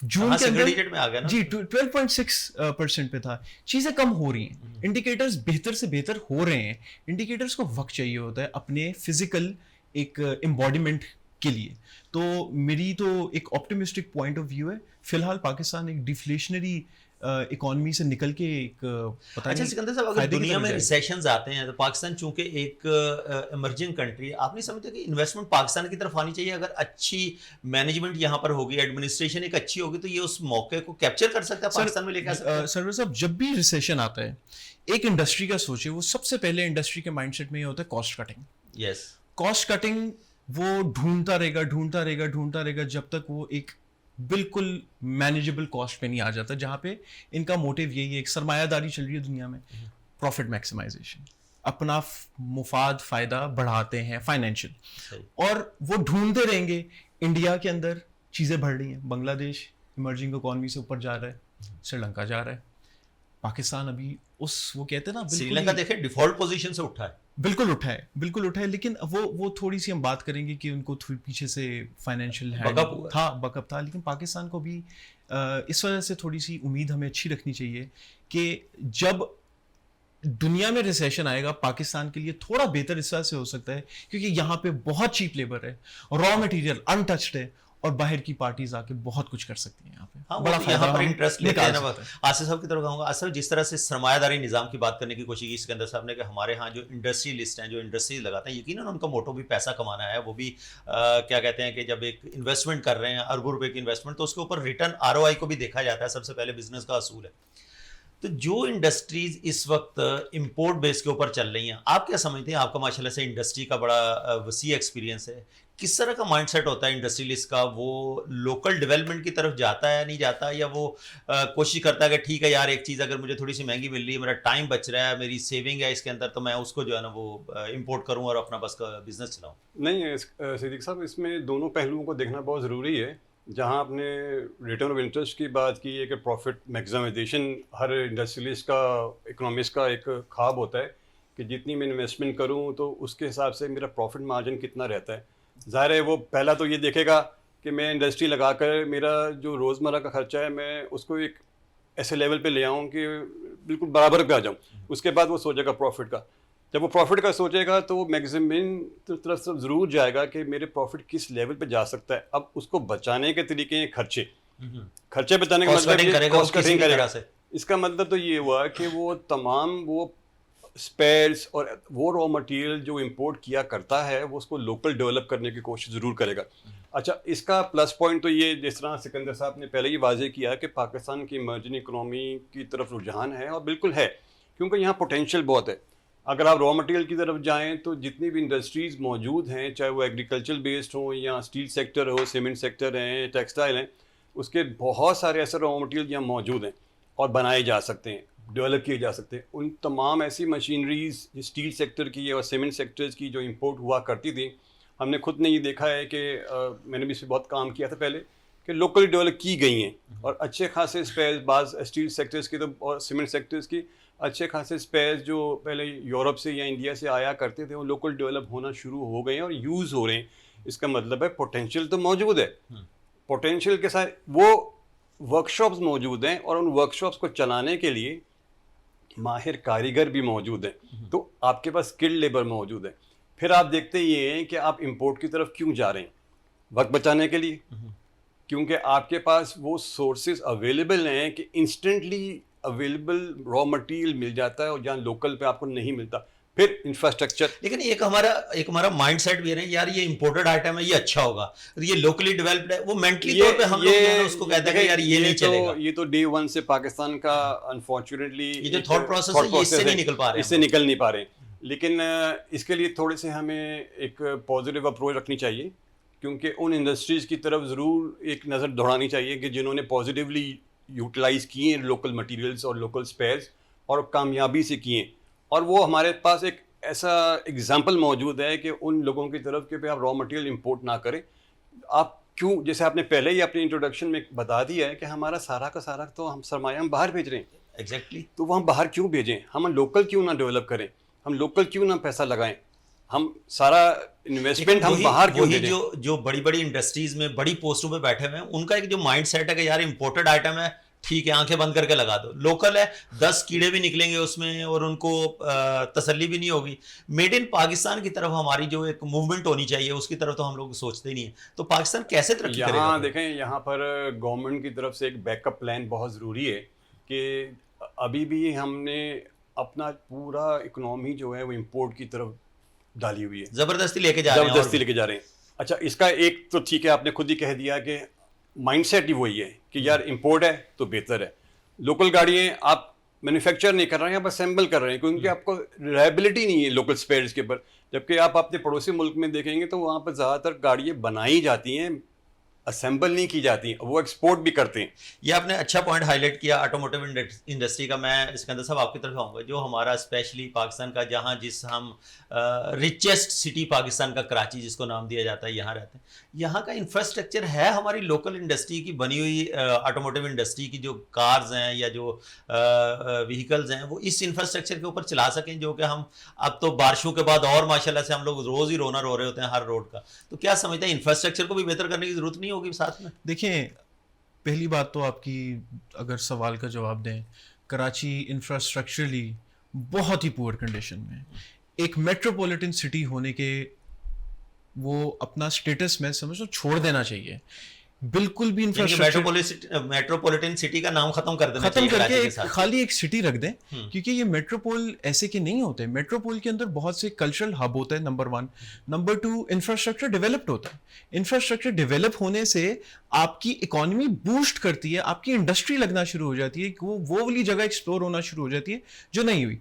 C: जून के अंदर
A: में आ गया ना?
C: जी, 12.6% पे था। चीजें कम हो रही हैं, इंडिकेटर्स बेहतर से बेहतर हो रहे हैं। इंडिकेटर्स को वक्त चाहिए होता है अपने फिजिकल एक एम्बॉडीमेंट के लिए। तो मेरी तो एक ऑप्टिमिस्टिक पॉइंट ऑफ व्यू है। फिलहाल पाकिस्तान एक डिफ्लेशनरी इकोनॉमी से निकल के एक पता
A: अच्छा
C: नहीं।
A: सिकंदर साहब, अगर दुनिया में रिसेशंस आते हैं तो पाकिस्तान चूंकि एक इमर्जिंग कंट्री, आप नहीं समझते कि इन्वेस्टमेंट पाकिस्तान की तरफ आनी चाहिए? अगर अच्छी मैनेजमेंट यहाँ पर होगी, एडमिनिस्ट्रेशन एक अच्छी होगी, तो ये उस मौके को कैप्चर कर सकता है, पाकिस्तान में लेकर आ सकता है।
C: सर्वर साहब, जब भी रिसेशन आता है, एक इंडस्ट्री का सोचिए, वो सबसे पहले इंडस्ट्री के माइंडसेट में ये होता है cost cutting.
A: Yes,
C: cost cutting वो ढूंढता रहेगा जब तक वो एक बिल्कुल मैनेजेबल कॉस्ट पे नहीं आ जाता, जहां पे इनका मोटिव यही है, एक सरमायादारी चल रही है दुनिया में, प्रॉफिट मैक्सिमाइजेशन, अपना मुफाद फायदा बढ़ाते हैं फाइनेंशियल, और वो ढूंढते रहेंगे। इंडिया के अंदर चीजें बढ़ रही हैं, बांग्लादेश इमर्जिंग इकोनॉमी से ऊपर जा रहा है, سری لنکا جا رہا ہے. پاکستان ابھی وہ کہتے ہیں نا
A: سری لنکا دیکھیں ڈیفالٹ پوزیشن سے اٹھا ہے,
C: بالکل اٹھا ہے, لیکن وہ تھوڑی سی ہم بات کریں گے کہ ان کو پیچھے سے فائنینشیل بک اپ تھا, لیکن پاکستان کو بھی اس وجہ سے تھوڑی سی امید ہمیں اچھی رکھنی چاہیے کہ جب دنیا میں ریسیشن آئے گا پاکستان کے لیے تھوڑا بہتر اس وجہ سے ہو سکتا ہے کیونکہ یہاں پہ بہت چیپ لیبر ہے, را مٹیریل انٹچڈ ہے, اور باہر کی پارٹیز آ کے بہت کچھ کر سکتی ہیں یہاں پہ.
A: بڑا یہاں پر انٹرسٹ لیتے ہیں نا. آصف صاحب کی طرف کہوں گا, آصف جس طرح سے سرمایہ داری نظام کی بات کرنے کی کوشش کی سکندر صاحب نے کہ ہمارے ہاں جو انڈسٹریلسٹ ہیں, جو انڈسٹریز لگاتے ہیں, یقیناً ان کا موٹو بھی پیسہ کمانا ہے. وہ بھی کیا کہتے ہیں کہ جب ایک انویسٹمنٹ کر رہے ہیں اربوں روپے کی انویسٹمنٹ, تو اس کے اوپر ریٹرن ROI کو بھی دیکھا جاتا ہے. سب سے پہلے بزنس کا اصول ہے. تو جو انڈسٹریز اس وقت امپورٹ بیس کے اوپر چل رہی ہیں, آپ کیا سمجھتے ہیں؟ آپ کا ماشاءاللہ سے انڈسٹری کا بڑا وسیع ایکسپیرینس ہے. کس طرح کا مائنڈ سیٹ ہوتا ہے انڈسٹریلسٹ کا؟ وہ لوکل ڈیولپمنٹ کی طرف جاتا ہے, نہیں جاتا, یا وہ کوشش کرتا ہے کہ ٹھیک ہے یار ایک چیز اگر مجھے تھوڑی سی مہنگی مل رہی ہے, میرا ٹائم بچ رہا ہے, میری سیونگ ہے اس کے اندر, تو میں اس کو جو ہے نا وہ امپورٹ کروں اور اپنا بس کا بزنس چلاؤں؟
B: نہیں صدیق صاحب, اس میں دونوں پہلوؤں کو دیکھنا بہت ضروری ہے. جہاں آپ نے ریٹرن آف انٹرسٹ کی بات کی ہے کہ پروفٹ میگزیمائزیشن ہر انڈسٹریلسٹ کا, اکنامسٹ کا ایک خواب ہوتا ہے کہ جتنی میں انویسٹمنٹ کروں تو اس کے حساب سے میرا پروفٹ مارجن کتنا رہتا ہے. ظاہر ہے وہ پہلا تو یہ دیکھے گا کہ میں انڈسٹری لگا کر میرا جو روزمرہ کا خرچہ ہے میں اس کو ایک ایسے لیول پہ لے آؤں کہ بالکل برابر پہ آ جاؤں. اس کے بعد وہ سوچے گا پروفٹ کا. جب وہ پروفٹ کا سوچے گا تو وہ میگزیمن طرف سے ضرور جائے گا کہ میرے پروفٹ کس لیول پہ جا سکتا ہے. اب اس کو بچانے کے طریقے ہیں خرچے بچانے کا مطلب اس کا مطلب تو یہ ہوا کہ وہ تمام وہ اسپیئرس اور وہ را مٹیریل جو امپورٹ کیا کرتا ہے وہ اس کو لوکل ڈیولپ کرنے کی کوشش ضرور کرے گا. اچھا, اس کا پلس پوائنٹ تو یہ, جس طرح سکندر صاحب نے پہلے ہی واضح کیا کہ پاکستان کی ایمرجنگ اکنامی کی طرف رجحان ہے, اور بالکل ہے, کیونکہ یہاں پوٹینشیل بہت ہے. اگر آپ را مٹیریل کی طرف جائیں تو جتنی بھی انڈسٹریز موجود ہیں, چاہے وہ ایگریکلچر بیسڈ ہوں یا اسٹیل سیکٹر ہو, سیمنٹ سیکٹر ہیں, ٹیکسٹائل ہیں, اس کے بہت سارے ایسے را مٹیریل یہاں موجود ہیں اور بنائے جا سکتے ہیں, ڈیولپ کیے جا سکتے ہیں. ان تمام ایسی مشینریز اسٹیل سیکٹر کی اور سیمنٹ سیکٹرز کی جو امپورٹ ہوا کرتی تھی, ہم نے خود نے یہ دیکھا ہے کہ میں نے بھی اس پہ بہت کام کیا تھا پہلے, کہ لوکلی ڈیولپ کی گئی ہیں اور اچھے خاصے اسپیئرز, بعض اسٹیل سیکٹرز کی تو اور سیمنٹ سیکٹرز کی اچھے خاصے اسپیئرز جو پہلے یورپ سے یا انڈیا سے آیا کرتے تھے وہ لوکل ڈیولپ ہونا شروع ہو گئے ہیں اور یوز ہو رہے ہیں. اس کا مطلب ہے پوٹینشیل تو موجود ہے. پوٹینشیل کے ساتھ وہ ورک شاپس موجود ہیں اور ان ورک شاپس کو چلانے کے لیے ماہر کاریگر بھی موجود ہیں. تو آپ کے پاس اسکلڈ لیبر موجود ہے. پھر آپ دیکھتے یہ ہیں کہ آپ امپورٹ کی طرف کیوں جا رہے ہیں؟ وقت بچانے کے لیے, کیونکہ آپ کے پاس وہ سورسز اویلیبل ہیں کہ انسٹنٹلی اویلیبل را مٹیریل مل جاتا ہے, اور جہاں لوکل پہ آپ کو نہیں ملتا. پھر انفراسٹرکچر,
A: لیکن ایک ہمارا مائنڈ سیٹ بھی ہے نا یار, یہ امپورٹڈ آئٹم ہے, یہ اچھا ہوگا, یہ لوکلی ڈیولپڈ ہے, وہ مینٹلی طور پہ ہم لوگ اس کو کہتے ہیں کہ یار یہ نہیں چلے گا.
B: یہ تو ڈے ون سے پاکستان کا انفارچونیٹلی
A: یہ جو تھاٹ پروسیس ہے اس سے نہیں نکل پا رہے,
B: اس سے نکل نہیں پا رہے. لیکن اس کے لیے تھوڑے سے ہمیں ایک پازیٹیو اپروچ رکھنی چاہیے, کیونکہ ان انڈسٹریز کی طرف ضرور ایک نظر دوڑانی چاہیے کہ جنہوں نے پازیٹیولی یوٹیلائز کیے ہیں لوکل مٹیریلز اور لوکل اسپیئرز اور کامیابی سے کیے ہیں. اور وہ ہمارے پاس ایک ایسا اگزامپل موجود ہے کہ ان لوگوں کی طرف کہ آپ را مٹیریل امپورٹ نہ کریں. آپ کیوں, جیسے آپ نے پہلے ہی اپنی انٹروڈکشن میں بتا دیا ہے کہ ہمارا سارا کا سارا تو ہم سرمایہ ہم باہر بھیج رہے ہیں.
A: ایگزیکٹلی.
B: تو وہ ہم باہر کیوں بھیجیں؟ ہم لوکل کیوں نہ ڈیولپ کریں؟ ہم لوکل کیوں نہ پیسہ لگائیں؟ ہم سارا انویسٹمنٹ ہم باہر کیوں دے دیں؟
A: جو بڑی بڑی انڈسٹریز میں بڑی پوسٹوں پہ بیٹھے ہوئے ہیں, ان کا ایک جو مائنڈ سیٹ ہے کہ یار امپورٹڈ آئٹم ہے, ٹھیک ہے آنکھیں بند کر کے لگا دو, لوکل ہے 10 کیڑے بھی نکلیں گے اس میں اور ان کو تسلی بھی نہیں ہوگی. میڈ ان پاکستان کی طرف ہماری جو ایک موومنٹ ہونی چاہیے اس کی طرف تو ہم لوگ سوچتے ہی نہیں ہیں. تو پاکستان کیسے ترقی کرے گا؟
B: یہاں دیکھیں, یہاں پر گورنمنٹ کی طرف سے ایک بیک اپ پلان بہت ضروری ہے کہ ابھی بھی ہم نے اپنا پورا اکنامی جو ہے وہ امپورٹ کی طرف ڈالی ہوئی ہے,
A: زبردستی لے کے جا رہے ہیں.
B: اچھا, اس کا ایک تو ٹھیک ہے, آپ نے خود ہی کہہ دیا کہ مائنڈ سیٹ ہی وہی ہے کہ یار امپورٹ ہے تو بہتر ہے. لوکل گاڑیاں آپ مینوفیکچر نہیں کر رہے ہیں, آپ اسمبل کر رہے ہیں, کیونکہ آپ کو ریلائبلٹی نہیں ہے لوکل اسپیئرز کے اوپر. جبکہ آپ اپنے پڑوسی ملک میں دیکھیں گے تو وہاں پر زیادہ تر گاڑیاں بنائی جاتی ہیں اسمبل نہیں کی جاتی, وہ ایکسپورٹ بھی کرتے ہیں.
A: یہ آپ نے اچھا پوائنٹ ہائی لائٹ کیا آٹوموٹیو انڈسٹری کا. میں اسکندر صاحب آپ کی طرف آؤں گا. جو ہمارا اسپیشلی پاکستان کا جہاں ہم ریچسٹ سٹی پاکستان کا کراچی جس کو نام دیا جاتا ہے, یہاں رہتے ہیں. یہاں کا انفراسٹرکچر ہے ہماری لوکل انڈسٹری کی بنی ہوئی, آٹوموٹیو انڈسٹری کی جو کارز ہیں یا جو وہیکلز ہیں وہ اس انفراسٹرکچر کے اوپر چلا سکیں, جو کہ ہم اب تو بارشوں کے بعد اور ماشاءاللہ سے ہم لوگ روز ہی رونا رو رہے ہوتے ہیں ہر روڈ کا. تو کیا سمجھتے ہیں انفراسٹرکچر کو بھی بہتر کرنے کی ضرورت نہیں ہوگی ساتھ میں؟
C: دیکھیں, پہلی بات تو آپ کی اگر سوال کا جواب دیں, کراچی انفراسٹرکچرلی بہت ہی پور کنڈیشن میں. ایک میٹروپولیٹن سٹی ہونے کے وہ اپنا اسٹیٹس میں سمجھو چھوڑ دینا چاہیے. بالکل بھی
A: میٹروپولیٹن سٹی کا نام ختم کر دینا
C: ختم
A: چاہیے,
C: کر کے خالی ایک سٹی رکھ دیں, کیونکہ یہ میٹروپول ایسے کے نہیں ہوتے. میٹروپول کے اندر بہت سے کلچرل ہب ہوتا ہے, نمبر 1. نمبر 2, انفراسٹرکچر ڈیولپڈ ہوتا ہے. انفراسٹرکچر ڈیولپ ہونے سے آپ کی اکانومی بوسٹ کرتی ہے, آپ کی انڈسٹری لگنا شروع ہو جاتی ہے, وہ والی جگہ ایکسپلور ہونا شروع ہو جاتی ہے جو نہیں ہوئی.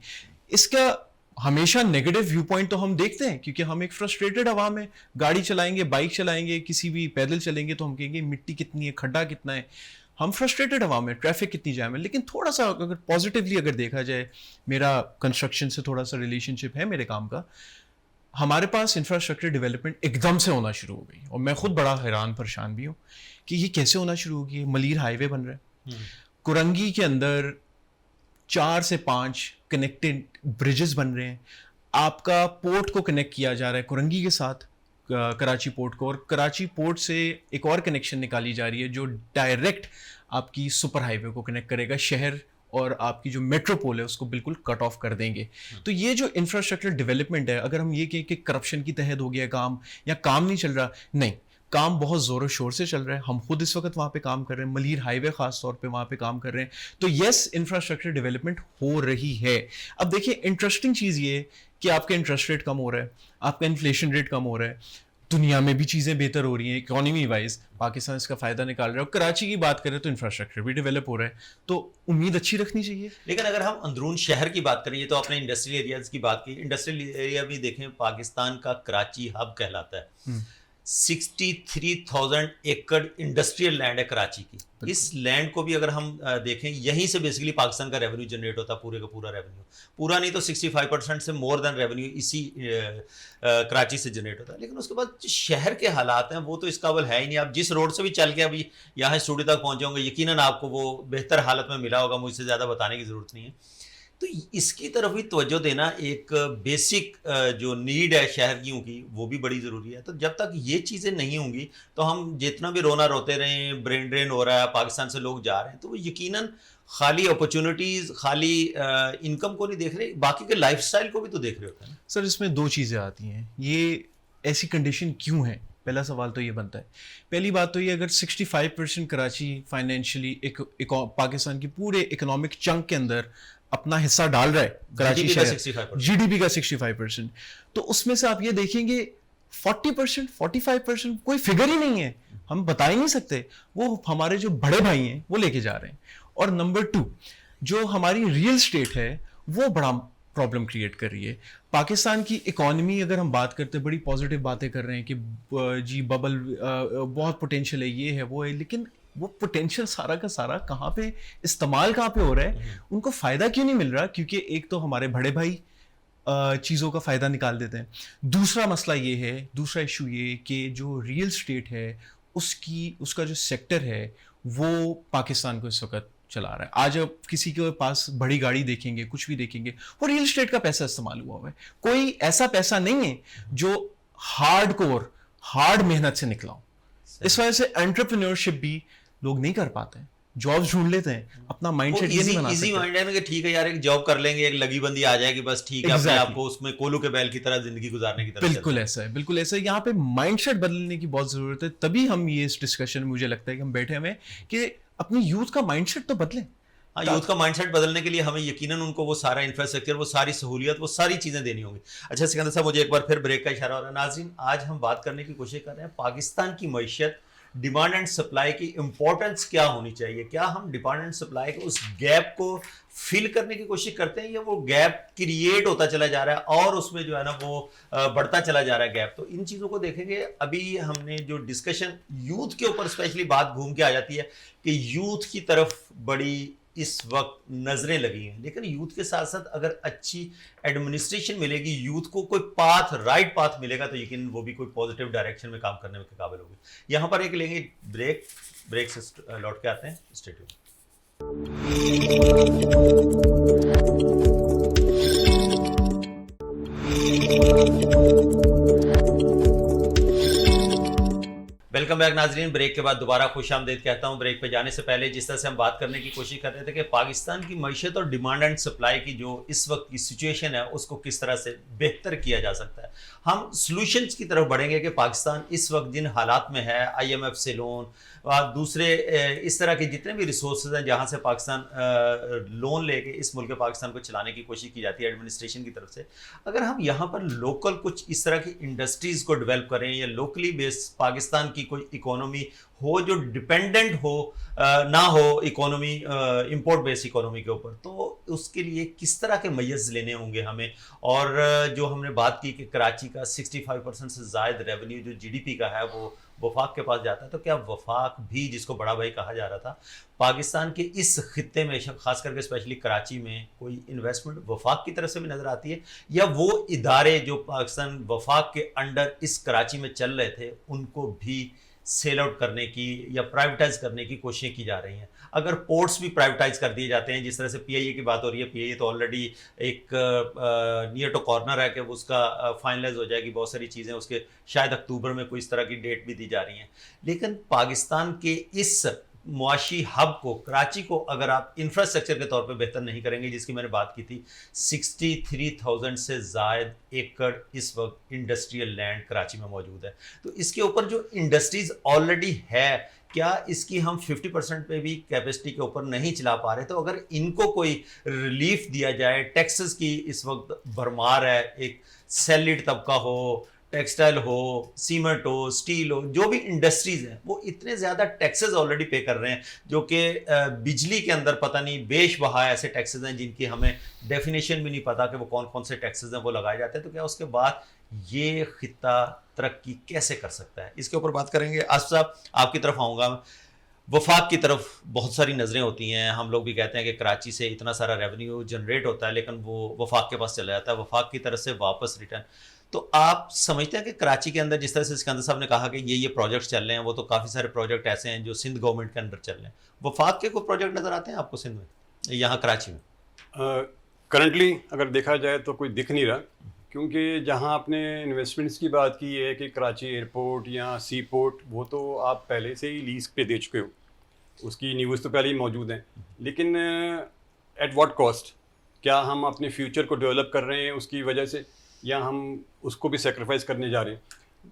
C: اس کا ہمیشہ نیگیٹو ویو پوائنٹ تو ہم دیکھتے ہیں, کیونکہ ہم ایک فرسٹریٹڈ عوام ہے. گاڑی چلائیں گے, بائک چلائیں گے, کسی بھی پیدل چلیں گے تو ہم کہیں گے مٹی کتنی ہے, کھڈا کتنا ہے. ہم فرسٹریٹڈ عوام ہے, ٹریفک کتنی جام ہے. لیکن تھوڑا سا اگر پازیٹیولی اگر دیکھا جائے, میرا کنسٹرکشن سے تھوڑا سا ریلیشن شپ ہے میرے کام کا, ہمارے پاس انفراسٹرکچر ڈیولپمنٹ ایک دم سے ہونا شروع ہو گئی. اور میں خود بڑا حیران پریشان بھی ہوں کہ یہ کیسے ہونا شروع ہو گئی. ملیر ہائی وے بن رہا ہے, کرنگی کے اندر 4 سے 5 کنیکٹڈ بریجز بن رہے ہیں. آپ کا پورٹ کو کنیکٹ کیا جا رہا ہے کرنگی کے ساتھ, کراچی پورٹ کو, اور کراچی پورٹ سے ایک اور کنیکشن نکالی جا رہی ہے جو ڈائریکٹ آپ کی سپر ہائی وے کو کنیکٹ کرے گا شہر, اور آپ کی جو میٹروپول ہے اس کو بالکل کٹ آف کر دیں گے. تو یہ جو انفراسٹرکچر ڈیولپمنٹ ہے, اگر ہم یہ کہیں کہ کرپشن کی تحت ہو گیا کام یا کام نہیں چل رہا, نہیں, کام بہت زور و شور سے چل رہا ہے. ہم خود اس وقت وہاں پہ کام کر رہے ہیں, ملیر ہائی وے خاص طور پہ وہاں پہ کام کر رہے ہیں. تو یس, انفراسٹرکچر ڈیولپمنٹ ہو رہی ہے. اب دیکھیں, انٹرسٹنگ چیز یہ ہے کہ آپ کا انٹرسٹ ریٹ کم ہو رہا ہے, آپ کا انفلیشن ریٹ کم ہو رہا ہے, دنیا میں بھی چیزیں بہتر ہو رہی ہیں اکانومی وائز, پاکستان اس کا فائدہ نکال رہا ہے. اور کراچی کی بات کریں تو انفراسٹرکچر بھی ڈیولپ ہو رہا ہے, تو امید اچھی رکھنی چاہیے.
A: لیکن اگر ہم اندرون شہر کی بات کریں, یہ تو آپ نے انڈسٹریل ایریاز کی بات کی, انڈسٹریل ایریا بھی دیکھیں, پاکستان کا کراچی ہب کہلاتا ہے. 63,000 ایکڑ انڈسٹریل لینڈ ہے کراچی کی. اس لینڈ کو بھی اگر ہم دیکھیں, یہیں سے بیسیکلی پاکستان کا ریونیو جنریٹ ہوتا ہے, پورے کا پورا ریونیو, پورا نہیں تو 65% سے مور دین ریونیو اسی کراچی سے جنریٹ ہوتا ہے. لیکن اس کے بعد شہر کے حالات ہیں وہ تو اس قابل ہے ہی نہیں. آپ جس روڈ سے بھی چل کے ابھی یہاں اسٹوڈیو تک پہنچے ہوں گے, یقیناً آپ کو وہ بہتر حالت میں ملا ہوگا, مجھ سے زیادہ بتانے کی ضرورت نہیں ہے. تو اس کی طرف بھی توجہ دینا ایک بیسک جو نیڈ ہے شہریوں کی, وہ بھی بڑی ضروری ہے. تو جب تک یہ چیزیں نہیں ہوں گی تو ہم جتنا بھی رونا روتے رہیں, برین ڈرین ہو رہا ہے, پاکستان سے لوگ جا رہے ہیں, تو وہ یقیناً خالی اپرچونیٹیز, خالی انکم کو نہیں دیکھ رہے, باقی کے لائف سٹائل کو بھی تو دیکھ رہے ہوتے ہیں.
C: سر, اس میں 2 چیزیں آتی ہیں. یہ ایسی کنڈیشن کیوں ہے, پہلا سوال تو یہ بنتا ہے. پہلی بات تو یہ, اگر 65% کراچی فائنینشلی ایک پاکستان کی پورے اکنامک چنک کے اندر اپنا حصہ ڈال رہا ہے, کراچی شہر جی ڈی پی کا 65%, تو اس میں سے آپ یہ دیکھیں گے 40%, 45% کوئی فگر ہی نہیں ہے, ہم بتا ہی نہیں سکتے, وہ ہمارے جو بڑے بھائی ہیں وہ لے کے جا رہے ہیں. اور نمبر 2, جو ہماری ریئل اسٹیٹ ہے وہ بڑا پرابلم کریٹ کر رہی ہے. پاکستان کی اکانومی اگر ہم بات کرتے, بڑی پازیٹیو باتیں کر رہے ہیں کہ جی ببل بہت پوٹینشیل ہے, یہ ہے وہ ہے, لیکن وہ پوٹینشیل سارا کا سارا کہاں پہ استعمال کہاں پہ ہو رہا ہے, ان کو فائدہ کیوں نہیں مل رہا؟ کیونکہ ایک تو ہمارے بڑے بھائی چیزوں کا فائدہ نکال دیتے ہیں. دوسرا مسئلہ یہ ہے, دوسرا ایشو یہ کہ جو ریئل اسٹیٹ ہے اس کا جو سیکٹر ہے وہ پاکستان کو اس وقت چلا رہا ہے. آج آپ کسی کے پاس بڑی گاڑی دیکھیں گے, کچھ بھی دیکھیں گے, وہ ریئل اسٹیٹ کا پیسہ استعمال ہوا ہوا ہے. کوئی ایسا پیسہ نہیں ہے جو ہارڈ محنت سے نکلا ہو. اس وجہ سے انٹرپرینورشپ بھی لوگ نہیں کر پاتے ہیں, جاب ڈھونڈ لیتے ہیں, اپنا مائنڈ سیٹ یہ نہیں بنا سکتے.
A: ایزی مائنڈ ہے کہ ٹھیک ہے یار, ایک جاب کر لیں گے, ایک لگی بندی آ جائے گی, بس ٹھیک ہے, اپنے آپ کو اس میں کولو کے بیل کی طرح زندگی گزارنے کی طرف.
C: بالکل ایسا ہے, بالکل ایسا ہے. یہاں پہ مائنڈ سیٹ بدلنے کی بہت ضرورت ہے. تبھی ہم یہ اس ڈسکشن میں مجھے لگتا ہے کہ ہم بیٹھے ہوئے کہ اپنی یوتھ کا مائنڈ سیٹ تو بدلیں.
A: ہاں, یوتھ کا مائنڈ سیٹ بدلنے کے لیے ہمیں یقیناً ان کو وہ سارا انفراسٹرکچر, وہ ساری سہولیت, وہ ساری چیزیں دینی ہوں گی. اچھا سکندر صاحب, مجھے ایک بار پھر بریک کا اشارہ ہو رہا ہے. ناظرین, آج ہم بات کرنے کی کوشش کر رہے ہیں پاکستان کی معیشت ڈیمانڈ اینڈ سپلائی کی امپورٹنس کیا ہونی چاہیے. کیا ہم ڈیمانڈ اینڈ سپلائی کے اس گیپ کو فل کرنے کی کوشش کرتے ہیں یا وہ گیپ کریٹ ہوتا چلا جا رہا ہے اور اس میں جو ہے نا وہ بڑھتا چلا جا رہا ہے گیپ. تو ان چیزوں کو دیکھیں گے. ابھی ہم نے جو ڈسکشن یوتھ کے اوپر اسپیشلی بات گھوم کے آ جاتی ہے کہ یوتھ کی طرف بڑی اس وقت نظریں لگی ہیں, لیکن یوتھ کے ساتھ ساتھ اگر اچھی ایڈمنسٹریشن ملے گی, یوتھ کو کوئی پاتھ, رائٹ پاتھ ملے گا, تو یقین وہ بھی کوئی پازیٹیو ڈائریکشن میں کام کرنے کے قابل ہوگی. یہاں پر ایک لیں گے بریک سے لوٹ کے آتے ہیں. Stay tuned. ویلکم بیک ناظرین. بریک کے بعد دوبارہ خوش آمدید کہتا ہوں. بریک پہ جانے سے پہلے جس طرح سے ہم بات کرنے کی کوشش کر رہے تھے کہ پاکستان کی معیشت اور ڈیمانڈ اینڈ سپلائی کی جو اس وقت کی سچویشن ہے اس کو کس طرح سے بہتر کیا جا سکتا ہے, ہم سلوشنز کی طرف بڑھیں گے کہ پاکستان اس وقت جن حالات میں ہے, آئی ایم ایف سے لون اور دوسرے اس طرح کے جتنے بھی ریسورسز ہیں جہاں سے پاکستان لون لے کے اس ملک پاکستان کو چلانے کی کوشش کی جاتی ہے ایڈمنسٹریشن کی طرف سے, اگر ہم یہاں پر لوکل کچھ اس طرح کی انڈسٹریز کو ڈیولپ کریں یا لوکلی بیس پاکستان کی کوئی اکانومی ہو جو ڈپینڈنٹ ہو نہ ہو اکانومی امپورٹ بیس اکانومی کے اوپر, تو اس کے لیے کس طرح کے میز لینے ہوں گے ہمیں. اور جو ہم نے بات کی کہ کراچی کا 65% سے زائد ریونیو جو جی ڈی پی کا ہے وہ وفاق کے پاس جاتا ہے, تو کیا وفاق بھی, جس کو بڑا بھائی کہا جا رہا تھا, پاکستان کے اس خطے میں خاص کر کے اسپیشلی کراچی میں کوئی انویسٹمنٹ وفاق کی طرف سے بھی نظر آتی ہے, یا وہ ادارے جو پاکستان وفاق کے انڈر اس کراچی میں چل رہے تھے ان کو بھی سیل آؤٹ کرنے کی یا پرائیویٹائز کرنے کی کوششیں کی جا رہی ہیں. اگر پورٹس بھی پرائیویٹائز کر دیے جاتے ہیں, جس طرح سے پی آئی اے کی بات ہو رہی ہے, پی آئی اے تو آلریڈی ایک نیئر ٹو کارنر ہے کہ اس کا فائنلائز ہو جائے گی, بہت ساری چیزیں اس کے شاید اکتوبر میں کوئی اس طرح کی ڈیٹ بھی دی جا رہی ہیں. لیکن پاکستان کے اس معاشی ہب کو, کراچی کو, اگر آپ انفراسٹرکچر کے طور پہ بہتر نہیں کریں گے, جس کی میں نے بات کی تھی 63,000 سے زائد ایکڑ اس وقت انڈسٹریل لینڈ کراچی میں موجود ہے, تو اس کے اوپر جو انڈسٹریز آلریڈی ہے کیا اس کی ہم 50% پہ بھی کیپیسٹی کے اوپر نہیں چلا پا رہے, تو اگر ان کو کوئی ریلیف دیا جائے, ٹیکسز کی اس وقت بھرمار ہے, ایک سیلڈ طبقہ ہو, ٹیکسٹائل ہو, سیمنٹ ہو, سٹیل ہو, جو بھی انڈسٹریز ہیں وہ اتنے زیادہ ٹیکسز آلریڈی پے کر رہے ہیں, جو کہ بجلی کے اندر پتہ نہیں بیش بہا ایسے ٹیکسز ہیں جن کی ہمیں ڈیفینیشن بھی نہیں پتا کہ وہ کون کون سے ٹیکسز ہیں وہ لگائے جاتے ہیں. تو کیا اس کے بعد یہ خطہ ترقی کیسے کر سکتا ہے, اس کے اوپر بات کریں گے. آصف صاحب آپ کی طرف آؤں گا. وفاق کی طرف بہت ساری نظریں ہوتی ہیں, ہم لوگ بھی کہتے ہیں کہ کراچی سے اتنا سارا ریونیو جنریٹ ہوتا ہے لیکن وہ وفاق کے پاس چلا جاتا ہے, وفاق کی طرف سے واپس ریٹرن. تو آپ سمجھتے ہیں کہ کراچی کے اندر جس طرح سے سکندر صاحب نے کہا کہ یہ پروجیکٹس چل رہے ہیں, وہ تو کافی سارے پروجیکٹ ایسے ہیں جو سندھ گورنمنٹ کے اندر چل رہے ہیں, وفاق کے کوئی پروجیکٹ نظر آتے ہیں آپ کو سندھ میں, یہاں کراچی میں؟
B: کرنٹلی اگر دیکھا جائے تو کوئی دکھ نہیں رہا, کیونکہ جہاں آپ نے انویسٹمنٹس کی بات کی ہے کہ کراچی ایئرپورٹ یا سی پورٹ, وہ تو آپ پہلے سے ہی لیز پہ دے چکے ہو, اس کی نیوز تو پہلے ہی موجود ہیں, لیکن ایٹ واٹ کاسٹ, کیا ہم اپنے فیوچر کو ڈیولپ کر رہے ہیں اس کی وجہ سے, یا ہم اس کو بھی سیکریفائز کرنے جا رہے ہیں.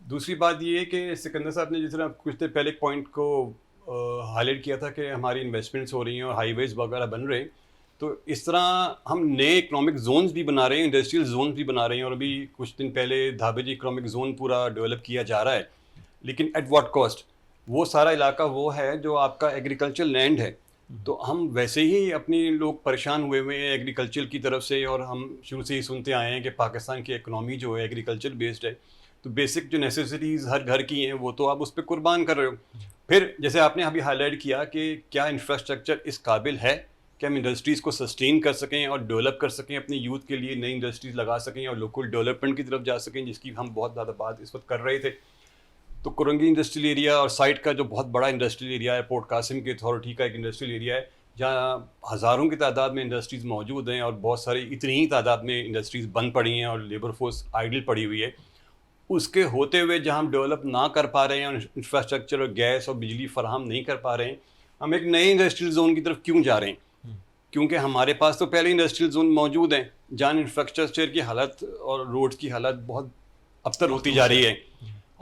B: دوسری بات یہ ہے کہ سکندر صاحب نے جس طرح کچھ دیر پہلے ایک پوائنٹ کو ہائی لائٹ کیا تھا کہ ہماری انویسٹمنٹس ہو رہی ہیں اور ہائی ویز وغیرہ بن رہے ہیں, تو اس طرح ہم نئے اکنامک زونز بھی بنا رہے ہیں, انڈسٹریل زونز بھی بنا رہے ہیں, اور ابھی کچھ دن پہلے دھابے جی اکنامک زون پورا ڈیولپ کیا جا رہا ہے, لیکن ایٹ واٹ کاسٹ. وہ سارا علاقہ وہ ہے جو آپ کا ایگریکلچر لینڈ ہے, تو ہم ویسے ہی اپنی لوگ پریشان ہوئے ہوئے ہیں ایگریکلچر کی طرف سے, اور ہم شروع سے ہی سنتے آئے ہیں کہ پاکستان کی اکنامی جو ہے ایگریکلچر بیسڈ ہے, تو بیسک جو نیسیسٹیز ہر گھر کی ہیں وہ تو آپ اس پہ قربان کر رہے ہو. پھر جیسے آپ نے ابھی ہائی لائٹ کیا کہ کیا انفراسٹرکچر اس قابل ہے کہ ہم انڈسٹریز کو سسٹین کر سکیں اور ڈیولپ کر سکیں, اپنی یوتھ کے لیے نئی انڈسٹریز لگا سکیں اور لوکل ڈیولپمنٹ کی طرف جا سکیں, جس کی ہم بہت زیادہ بات اس وقت کر رہے تھے. تو کرنگی انڈسٹریل ایریا اور سائٹ کا جو بہت بڑا انڈسٹریل ایریا ہے, پورٹ قاسم کی اتھارٹی کا ایک انڈسٹریل ایریا ہے, جہاں ہزاروں کی تعداد میں انڈسٹریز موجود ہیں اور بہت ساری اتنی ہی تعداد میں انڈسٹریز بند پڑی ہیں اور لیبر فورس آئیڈل پڑی ہوئی ہے. اس کے ہوتے ہوئے جہاں ہم ڈیولپ نہ کر پا رہے ہیں اور انفراسٹرکچر اور گیس اور بجلی فراہم نہیں کر پا رہے ہیں, ہم ایک نئے انڈسٹریل زون کی طرف کیوں جا رہے ہیں؟ کیونکہ ہمارے پاس تو پہلے انڈسٹریل زون موجود ہیں جہاں انفراسٹرکچر کی حالت اور روڈز کی حالت بہت ابتر ہوتی جا رہی ہے,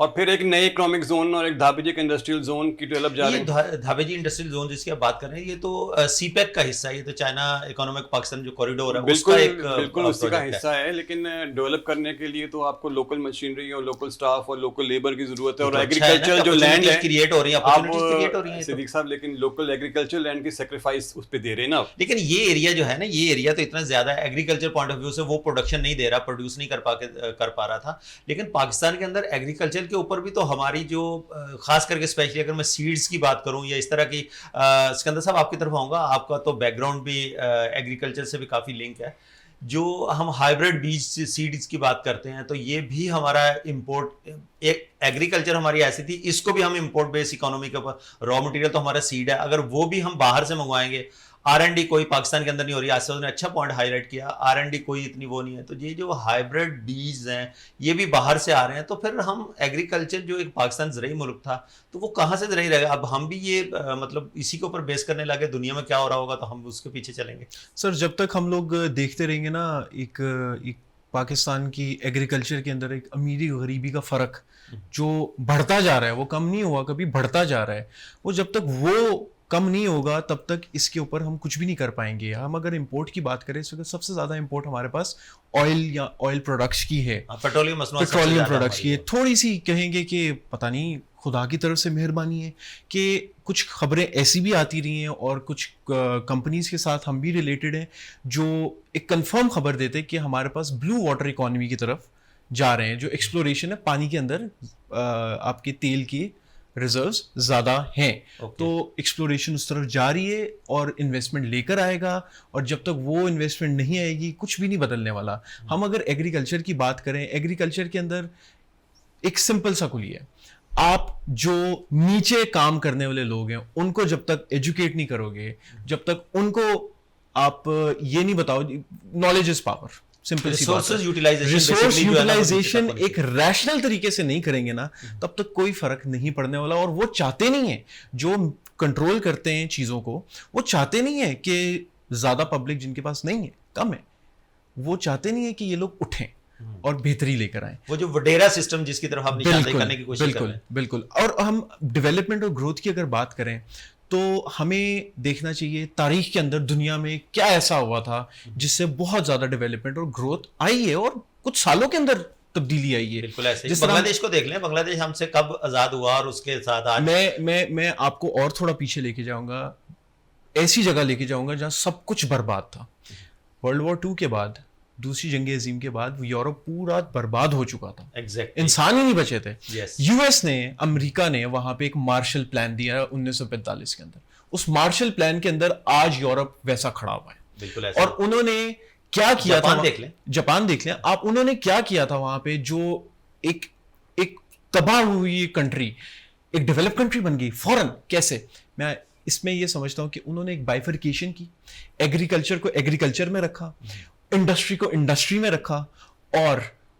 B: اور پھر ایک نئے اکنامک زون اور ایک دھابے جی کا انڈسٹریل زون کی ڈیولپ جا رہے ہیں.
A: دھابے جی انڈسٹریل زون جس کی آپ بات کر رہے ہیں یہ تو سی پیک کا حصہ ہے, یہ تو چائنا اکنامک پاکستان جو کوریڈور ہے اس کا ایک
B: بالکل اسی کا حصہ ہے, لیکن ڈیولپ کرنے کے لیے تو آپ کو لوکل مشینری اور لوکل سٹاف اور لوکل لیبر کی ضرورت ہے, اور ایگریکلچر جو لینڈ ہے
A: کریٹ ہو رہی ہے
B: آپ صدیق صاحب, لیکن لوکل ایگریکلچر لینڈ کی سیکریفائس اس پہ دے رہے ہیں نا.
A: لیکن یہ ایریا جو ہے نا, یہ ایریا تو اتنا زیادہ ایگریکلچر پوائنٹ آف ویو سے وہ پروڈکشن نہیں دے رہا, پروڈیوس نہیں کر پا رہا تھا, لیکن پاکستان کے اندر ایگریکلچر کے اوپر بھی تو ہماری جو خاص کر کے اسپیشلی اگر میں سیڈز کی بات کروں یا اس طرح کی, سکندر صاحب آپ کی طرف آؤں گا, آپ کا تو بیک گراؤنڈ بھی ایگریکلچر سے بھی کافی لنک ہے, جو ہم ہائیبریڈ بیج سیڈز کی بات کرتے ہیں تو یہ بھی ہمارا امپورٹ, ایک ایگریکلچر ہماری ایسی تھی, اس کو بھی ہم امپورٹ بیس اکانومی کے اوپر, را مٹیریل تو ہمارا سیڈ ہے, اگر وہ بھی ہم باہر سے منگوائیں گے, R&D کوئی پاکستان کے اندر نہیں ہو رہی. آصف نے اچھا پوائنٹ ہائی لائٹ کیا, R&D کوئی اتنی وہ نہیں ہے, تو یہ جو ہائیبریڈ بیج ہیں یہ بھی باہر سے آ رہے ہیں, تو پھر ہم ایگریکلچر جو ایک پاکستان زرعی ملک تھا تو وہ کہاں سے زرعی رہے گا. اب ہم بھی یہ مطلب اسی کے اوپر بیس کرنے لگے, دنیا میں کیا ہو رہا ہوگا تو ہم اس کے پیچھے چلیں گے.
C: سر جب تک ہم لوگ دیکھتے رہیں گے نا ایک پاکستان کی ایگریکلچر کے اندر ایک امیری غریبی کا فرق جو بڑھتا جا رہا ہے, وہ کم نہیں ہوا کبھی, بڑھتا جا رہا ہے, وہ جب تک وہ کم نہیں ہوگا تب تک اس کے اوپر ہم کچھ بھی نہیں کر پائیں گے. ہم اگر امپورٹ کی بات کریں اس وقت سب سے زیادہ امپورٹ ہمارے پاس آئل یا آئل پروڈکٹس کی ہے,
A: پیٹرولیم
C: پروڈکٹس کی ہے. تھوڑی سی کہیں گے کہ پتہ نہیں خدا کی طرف سے مہربانی ہے کہ کچھ خبریں ایسی بھی آتی رہی ہیں اور کچھ کمپنیز کے ساتھ ہم بھی ریلیٹڈ ہیں جو ایک کنفرم خبر دیتے کہ ہمارے پاس بلو واٹر اکانومی کی طرف جا رہے ہیں, جو ایکسپلوریشن ہے پانی کے اندر آپ کے تیل کی ریزروز زیادہ ہیں, تو ایکسپلوریشن اس طرف جاری ہے اور انویسٹمنٹ لے کر آئے گا, اور جب تک وہ انویسٹمنٹ نہیں آئے گی کچھ بھی نہیں بدلنے والا. ہم اگر ایگریکلچر کی بات کریں, ایگریکلچر کے اندر ایک سمپل سا کلی ہے, آپ جو نیچے کام کرنے والے لوگ ہیں ان کو جب تک ایجوکیٹ نہیں کرو گے, جب تک ان کو آپ یہ نہیں بتاؤ, نالج از پاور, سمپل سی بات ہے, ریسورس یوٹیلائزیشن ایک ریشنل طریقے سے نہیں کریں گے نا تب تک کوئی فرق نہیں پڑنے والا. اور وہ چاہتے نہیں ہیں, جو کنٹرول کرتے ہیں چیزوں کو, وہ چاہتے نہیں ہیں کہ زیادہ پبلک جن کے پاس نہیں ہے, کم ہے, وہ چاہتے نہیں ہیں کہ یہ لوگ اٹھیں اور بہتری لے کر آئیں.
A: وہ جو وڈیرا سسٹم جس کی طرف ہم نشاندہی کرنے کی کوشش کر رہے ہیں.
C: بالکل. اور ہم ڈیولپمنٹ اور گروتھ کی اگر بات کریں تو ہمیں دیکھنا چاہیے تاریخ کے اندر دنیا میں کیا ایسا ہوا تھا جس سے بہت زیادہ ڈیولپمنٹ اور گروتھ آئی ہے, اور کچھ سالوں کے اندر تبدیلی آئی ہے.
A: بالکل ایسے بنگلہ دیش کو دیکھ لیں, بنگلہ دیش ہم سے کب آزاد ہوا, اور اس کے ساتھ آج
C: میں آپ کو اور تھوڑا پیچھے لے کے جاؤں گا, ایسی جگہ لے کے جاؤں گا جہاں سب کچھ برباد تھا. ورلڈ وار 2 کے بعد, دوسری جنگ عظیم کے بعد یورپ پورا برباد ہو چکا تھا, انسان ہی نہیں بچے تھے. یو ایس نے, امریکہ نے وہاں پہ ایک مارشل پلان دیا 1945 کے اندر. اس مارشل پلان کے اندر آج یورپ ویسا کھڑا ہوا ہے. اور انہوں نے کیا کیا تھا, جاپان دیکھ لیں آپ, انہوں نے کیا کیا تھا وہاں پہ, جو ایک تباہ ہوئی کنٹری ایک ڈیولپ کنٹری بن گئی فوراً. کیسے؟ میں اس میں یہ سمجھتا ہوں کہ انہوں نے ایک بائیفرکیشن کی, ایگریکلچر کو ایگریکلچر میں رکھا, انڈسٹری کو انڈسٹری میں رکھا, اور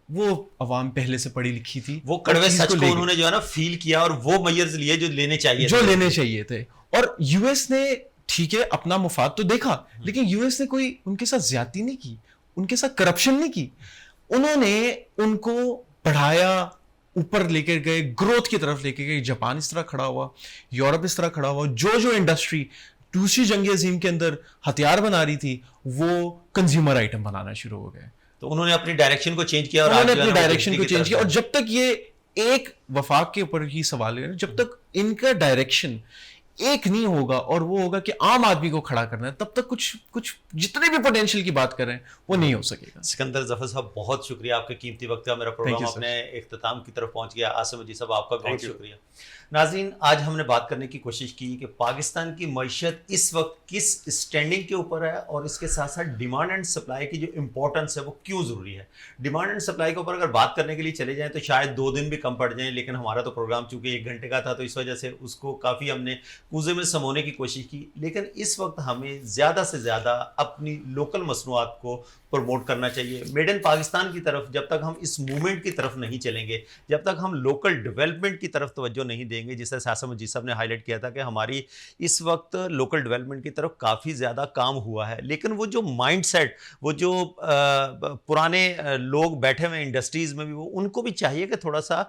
C: وہ عوام پہلے سے پڑھی لکھی تھی,
A: وہ کڑوے سچ کو انہوں نے جو ہے نا فیل کیا اور وہ میئرز لیے جو لینے چاہیے
C: تھے. اور یو ایس نے ٹھیک ہے اپنا مفاد تو دیکھا, لیکن یو ایس نے کوئی ان کے ساتھ زیادتی نہیں کی, ان کے ساتھ کرپشن نہیں کی. انہوں نے ان کو بڑھایا, اوپر لے کے گئے, گروتھ کی طرف لے کے گئے. جاپان اس طرح کھڑا ہوا, یورپ اس طرح کھڑا ہوا. جو انڈسٹری دوسری جنگ عظیم کے اندر ہتھیار بنا رہی تھی وہ کنزیومر آئٹم بنانا شروع ہو گئے.
A: تو انہوں نے اپنی ڈائریکشن کو چینج کیا,
C: اور جب تک یہ ایک وفاق کے اوپر ہی سوال ہے, جب تک ان کا ڈائریکشن ایک نہیں ہوگا اور وہ ہوگا کہ عام آدمی کو کھڑا کرنا ہے, تب تک کچھ جتنے بھی پوٹینشیل کی بات کر رہے ہیں وہ نہیں ہو سکے گا.
A: سکندر ظفر صاحب بہت شکریہ, آپ کے قیمتی وقت کا. میرا پروگرام اپنے اختتام کی طرف پہنچ گیا. آصف مجید صاحب آپ کا بہت شکریہ. ناظرین, آج ہم نے بات کرنے کی کوشش کی کہ پاکستان کی معیشت اس وقت کس اسٹینڈنگ کے اوپر ہے, اور اس کے ساتھ ساتھ ڈیمانڈ اینڈ سپلائی کی جو امپورٹنس ہے وہ کیوں ضروری ہے. ڈیمانڈ اینڈ سپلائی کے اوپر اگر بات کرنے کے لیے چلے جائیں تو شاید 2 دن بھی کم پڑ جائیں, لیکن ہمارا تو پروگرام چونکہ 1 گھنٹے کا تھا تو اس وجہ سے اس کو کافی ہم نے کوزے میں سمونے کی کوشش کی. لیکن اس وقت ہمیں زیادہ سے زیادہ اپنی لوکل مصنوعات کو پروموٹ کرنا چاہیے. میڈ ان پاکستان کی طرف جب تک ہم اس موومنٹ کی طرف نہیں چلیں گے, جب تک ہم لوکل ڈیولپمنٹ کی طرف توجہ نہیں دیں گے, جس طرح آصف مجید صاحب نے ہائی لائٹ کیا تھا کہ ہماری اس وقت لوکل ڈیولپمنٹ کی طرف کافی زیادہ کام ہوا ہے, لیکن وہ جو مائنڈ سیٹ, وہ جو پرانے لوگ بیٹھے ہوئے انڈسٹریز میں بھی, وہ ان کو بھی چاہیے کہ تھوڑا سا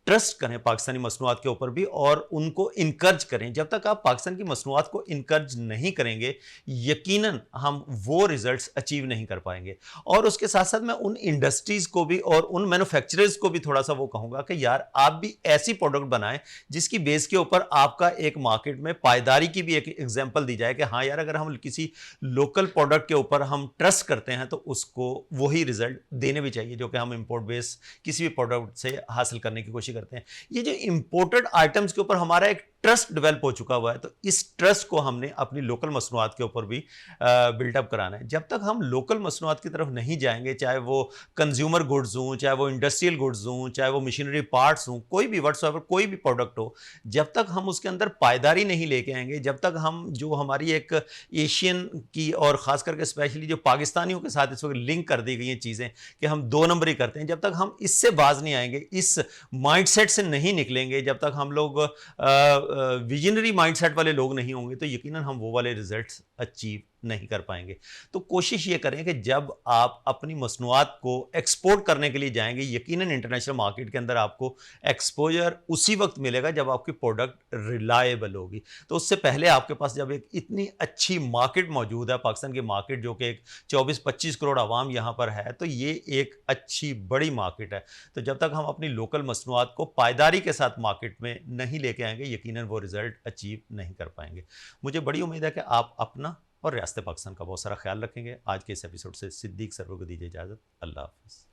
A: ट्रस्ट करें पाकिस्तानी मसनूआत के ऊपर भी और उनको इनकरेज करें। जब तक आप पाकिस्तान की मसनूआत को इनकरेज नहीं करेंगे, यकीनन हम वो रिजल्ट्स अचीव नहीं कर पाएंगे। और उसके साथ साथ मैं उन इंडस्ट्रीज़ को भी और उन मैन्युफैक्चरर्स को भी थोड़ा सा वो कहूँगा कि यार आप भी ऐसी प्रोडक्ट बनाएं जिसकी बेस के ऊपर आपका एक मार्केट में पायदारी की भी एक एग्जांपल दी जाए कि हाँ यार, अगर हम किसी लोकल प्रोडक्ट के ऊपर हम ट्रस्ट करते हैं तो उसको वही रिजल्ट देने भी चाहिए जो कि हम इंपोर्ट बेस किसी भी प्रोडक्ट से हासिल करने की कोशिश करते हैं। ये जो इंपोर्टेड आइटम्स के ऊपर हमारा एक ट्रस्ट डेवलप हो चुका हुआ है, तो इस ट्रस्ट को हमने अपनी लोकल मसनूआत के ऊपर भी बिल्डअप कराना है। जब तक हम लोकल मसनूआत की तरफ नहीं जाएंगे, चाहे वो कंज्यूमर गुड्स हों, चाहे वो इंडस्ट्रियल गुड्स हों, चाहे वो मशीनरी पार्ट्स हों, कोई भी व्हाट्सएवर कोई भी प्रोडक्ट हो, जब तक हम उसके अंदर पायदारी नहीं लेके आएंगे, जब तक हम जो हमारी एक एशियन की और ख़ास करके स्पेशली जो पाकिस्तानियों के साथ इस वक्त लिंक कर दी गई हैं चीज़ें कि हम 2 नंबरी करते हैं, जब तक हम इससे बाज नहीं आएंगे, इस माइंडसेट से नहीं निकलेंगे, जब तक हम लोग विजनरी माइंडसेट वाले लोग नहीं होंगे, तो यकीनन हम वो वाले रिजल्ट्स अचीव नहीं कर पाएंगे। तो कोशिश ये करें कि जब आप अपनी मसनूआत को एक्सपोर्ट करने के लिए जाएंगे, यकीनन इंटरनेशनल मार्केट के अंदर आपको एक्सपोजर उसी वक्त मिलेगा जब आपकी प्रोडक्ट रिलायबल होगी। तो उससे पहले आपके पास जब एक इतनी अच्छी मार्केट मौजूद है, पाकिस्तान की मार्केट जो कि एक 24-25 करोड़ आवाम यहाँ पर है, तो ये एक अच्छी बड़ी मार्केट है। तो जब तक हम अपनी लोकल मसनूआत को पायदारी के साथ मार्केट में नहीं लेके आएंगे, यकीनन वो रिजल्ट अचीव नहीं कर पाएंगे। मुझे बड़ी उम्मीद है कि आप अपना और रियासत पाकिस्तान का बहुत सारा ख्याल रखेंगे। आज के इस एपिसोड से सिद्दीक सरवर को दीजिए इजाज़त। अल्लाह हाफ़िज़।